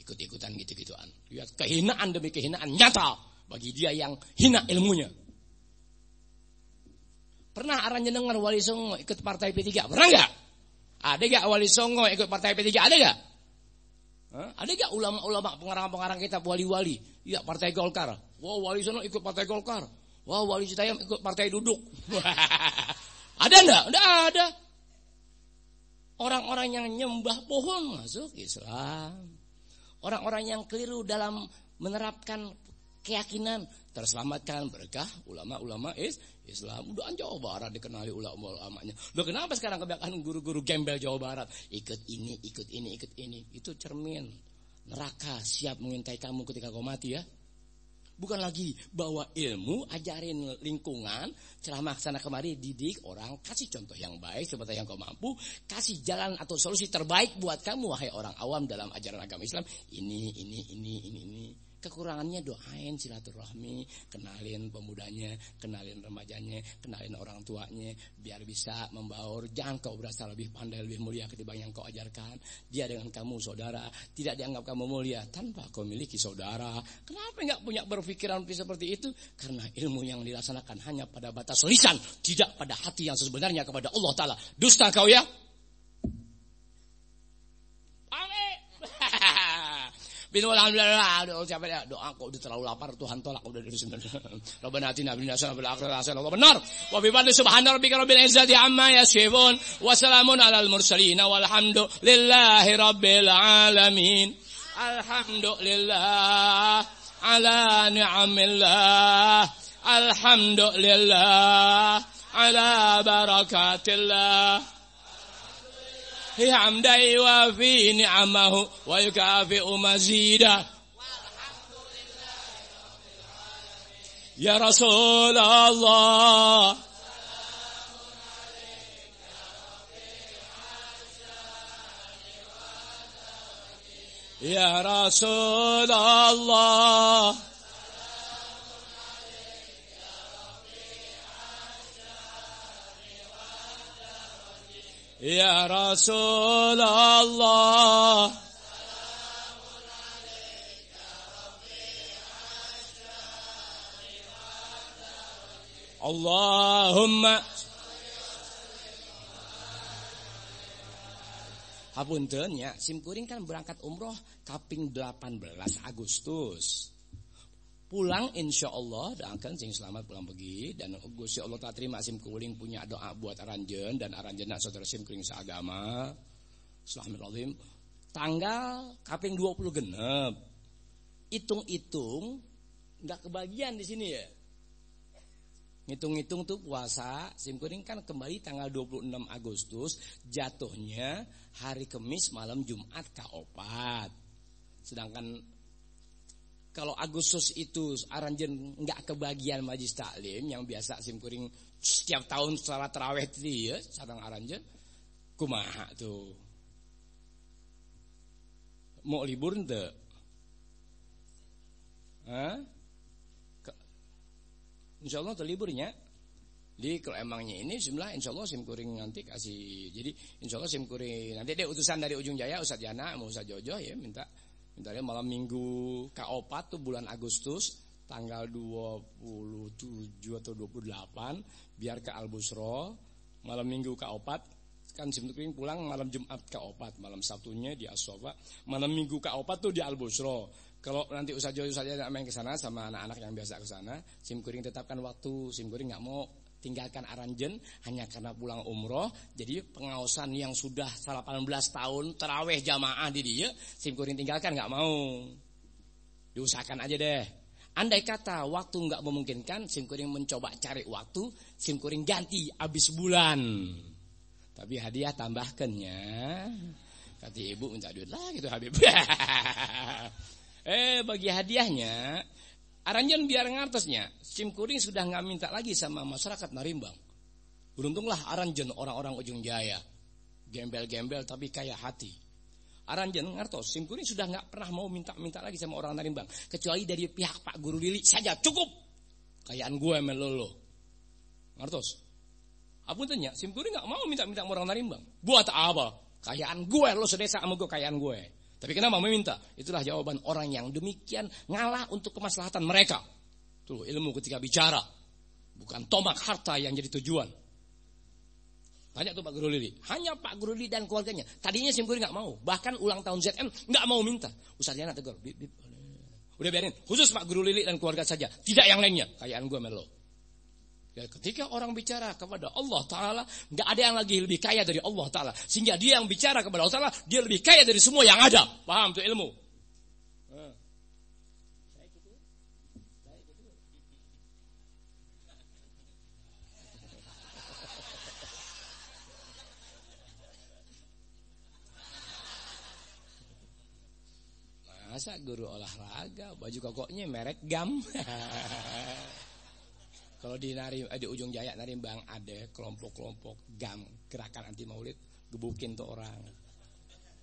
Ikut-ikutan gitu-gituan. Lihat kehinaan demi kehinaan nyata bagi dia yang hina ilmunya. Pernah Aran jenengan Wali Songo ikut partai P3? Pernah nggak? Ada nggak Wali Songo ikut partai P3? Ada nggak? Ada gak ulama-ulama pengarang-pengarang kitab wali-wali? Ya partai Golkar. Wah Wali Sono ikut partai Golkar. Wah Wali Citayam ikut partai Duduk. Ada enggak? Enggak ada. Orang-orang yang nyembah pohon masuk Islam. Orang-orang yang keliru dalam menerapkan keyakinan terselamatkan berkah ulama-ulama Islam. Udah Jawa Barat dikenali ulama-ulamanya. Loh kenapa sekarang kebanyakan guru-guru gembel Jawa Barat ikut ini. Itu cermin neraka siap mengintai kamu ketika kau mati ya. Bukan lagi bawa ilmu, ajarin lingkungan, ceramah sana kemari, didik orang, kasih contoh yang baik seperti yang kau mampu, kasih jalan atau solusi terbaik buat kamu wahai orang awam dalam ajaran agama Islam. Ini. Kekurangannya doain silaturahmi, kenalin pemudanya, kenalin remajanya, kenalin orang tuanya, biar bisa membaur. Jangan kau berasa lebih pandai, lebih mulia ketimbang yang kau ajarkan. Dia dengan kamu saudara, tidak dianggap kamu mulia tanpa kau miliki saudara. Kenapa enggak punya berpikiran seperti itu? Karena ilmu yang dilaksanakan hanya pada batas lisan, tidak pada hati yang sebenarnya kepada Allah Ta'ala. Dusta kau ya? Alhamdulillah, doa kok udah terlalu lapar, Tuhan tolak udah dari sini. Rabbana atina fid dunya hasanah wa fil akhirati hasanah wa qina adzabannar. Wa bi fadli subhana rabbika rabbil izzati amma yasifun wa salamun alal mursalin walhamdulillahi rabbil alamin. Alhamdulillah ala ni'amillah. Alhamdulillah ala barakatillah. Hamdan yuwafi ni'amahu wa yukafi'u mazida. Ya Rasulullah, ya Rasulullah, ya Rasulullah, Allahumma hapunten ya, simkuring kan berangkat umroh kaping 18 Agustus. Pulang insya Allah doakan sing selamat pulang pergi. Dan Gusti Allah tak terima simkuring punya doa buat aranjen. Dan aranjen nak saudara simkuring seagama. Bismillahirrahmanirrahim. Tanggal kaping 20 genep. Hitung-hitung enggak kebagian di sini ya. Ngitung-ngitung tuh puasa simkuring kan kembali tanggal 26 Agustus. Jatuhnya hari Kamis malam Jumat ka-4. Sedangkan kalau Agustus itu aranjen enggak kebagian majlis taklim yang biasa simkuring setiap tahun setelah tarawih itu ya, sareng aranjen kumaha tuh. Mau libur henteu? Insyaallah terliburnya. Jadi kalau emangnya ini jumlah insyaallah simkuring nanti kasih. Jadi insyaallah simkuring nanti deh utusan dari Ujung Jaya Ustaz Jana mau Ustaz Jojo ya minta malam minggu K4 tuh bulan Agustus tanggal 27 atau 28 biar ke Al-Busro. Malam minggu K4 kan simkuring pulang malam Jumat K4, malam Sabtunya di As-Sofa. Malam minggu K4 tuh di Al-Busro. Kalau nanti Ustaz Jojo saja main ke sana sama anak-anak yang biasa ke sana, simkuring tetapkan waktu. Simkuring enggak mau tinggalkan aranjen hanya karena pulang umroh. Jadi pengawasan yang sudah 18 tahun tarawih jamaah di dia simkuring tinggalkan nggak mau. Diusahakan aja deh. Andai kata waktu nggak memungkinkan, simkuring mencoba cari waktu, simkuring ganti habis bulan. Tapi hadiah tambahkannya. Kata ibu minta duit lah gitu Habib. Bagi hadiahnya, Aranjen biar ngartesnya, simkuring sudah nggak minta lagi sama masyarakat Narimbang. Beruntunglah Aranjen orang-orang Ujung Jaya. Gembel-gembel tapi kaya hati. Aranjen ngartos, simkuring sudah nggak pernah mau minta-minta lagi sama orang Narimbang. Kecuali dari pihak Pak Guru Lili saja, cukup. Kayaan gue melolo. Ngartos. Apuntennya, simkuring nggak mau minta-minta sama orang Narimbang. Buat apa? Kayaan gue, lo sedesa sama gue, kayaan gue. Tapi kenapa meminta? Itulah jawaban orang yang demikian ngalah untuk kemaslahatan mereka. Tuh, ilmu ketika bicara. Bukan tomak harta yang jadi tujuan. Tanya tuh Pak Guru Lili. Hanya Pak Guru Lili dan keluarganya. Tadinya simkuring gak mau. Bahkan ulang tahun ZN gak mau minta. Ustaz Yana tegur. Udah biarin. Khusus Pak Guru Lili dan keluarga saja. Tidak yang lainnya. Kayaan gue melo. Ya, ketika orang bicara kepada Allah Ta'ala, gak ada yang lagi lebih kaya dari Allah Ta'ala. Sehingga dia yang bicara kepada Allah Ta'ala, dia lebih kaya dari semua yang ada. Paham tuh ilmu? Masa guru olahraga, baju kokoknya merek GAM. Kalau di Ujung Jaya Narimbang ada kelompok-kelompok GAM, gerakan anti maulid, gebukin tuh orang.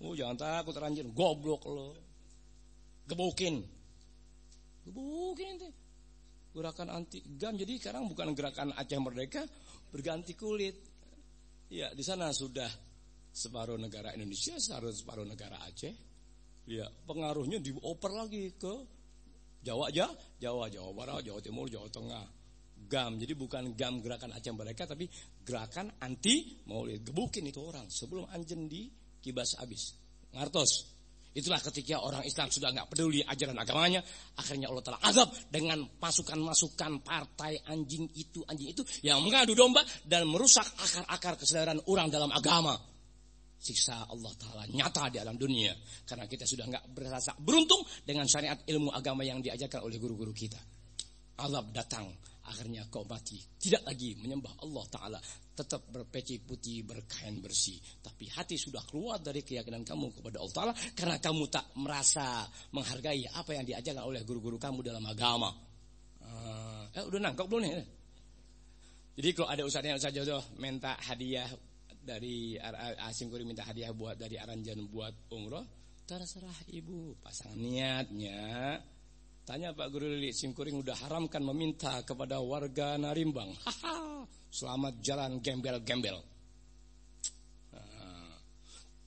Jangan takut Aranjen, goblok lo. Gebukin ente. Gerakan anti GAM, jadi sekarang bukan gerakan Aceh Merdeka, berganti kulit. Ya, di sana sudah separuh negara Indonesia, separuh negara Aceh. Ya, pengaruhnya dioper lagi ke Jawa Barat, Jawa Timur, Jawa Tengah. GAM, jadi bukan GAM gerakan Aceh Merdeka, tapi gerakan anti maulid. Gebukin itu orang sebelum anjen dikibas habis. Ngartos. Itulah ketika orang Islam sudah nggak peduli ajaran agamanya, akhirnya Allah Ta'ala azab dengan masukan-masukan partai anjing itu yang mengadu domba dan merusak akar-akar kesadaran orang dalam agama. Siksa Allah Ta'ala nyata di alam dunia. Karena kita sudah gak berasa beruntung dengan syariat ilmu agama yang diajarkan oleh guru-guru kita. Azab datang, akhirnya kau mati. Tidak lagi menyembah Allah Ta'ala. Tetap berpeci putih, berkain bersih. Tapi hati sudah keluar dari keyakinan kamu kepada Allah Ta'ala. Karena kamu tak merasa menghargai apa yang diajarkan oleh guru-guru kamu dalam agama. Udah nangkep belum nih? Jadi kalau ada ustaznya jodoh minta hadiah dari simkuring minta hadiah buat dari Aranjen buat umroh, terserah ibu pasangan niatnya. Tanya Pak Guru Lili, simkuring udah haramkan meminta kepada warga Narimbang. Selamat jalan gembel-gembel.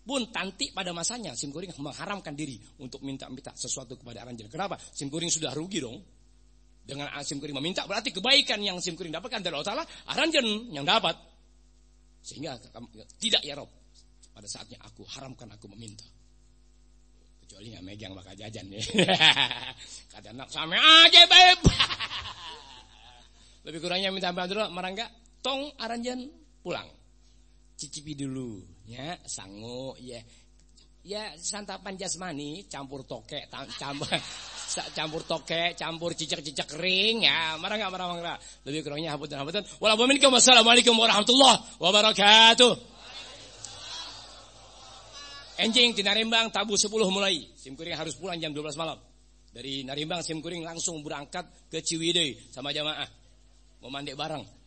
Pun tanti pada masanya simkuring mengharamkan diri untuk minta-minta sesuatu kepada Aranjen. Kenapa? Simkuring sudah rugi dong. Dengan simkuring meminta berarti kebaikan yang simkuring dapatkan dari Allah Ta'ala, Aranjen yang dapat. Sehingga tidak ya Rob, pada saatnya aku haramkan aku meminta. Kecuali gak megang bakal jajan ya. Kata anak sama aja beb. Lebih kurangnya minta apa dulu, marangga tong Aranjen pulang. Cicipi dulu ya, sangu ya. Ya santapan jasmani campur tokek, campur tokek, campur cicak-cicak kering ya. Marah enggak? Lebih kurangnya hapunten. Wassalamualaikum warahmatullahi wabarakatuh. Enjing di Narimbang tabu 10 mulai. Simkuring harus pulang jam 12 malam. Dari Narimbang simkuring langsung berangkat ke Ciwidey sama jamaah. Mau mandi bareng.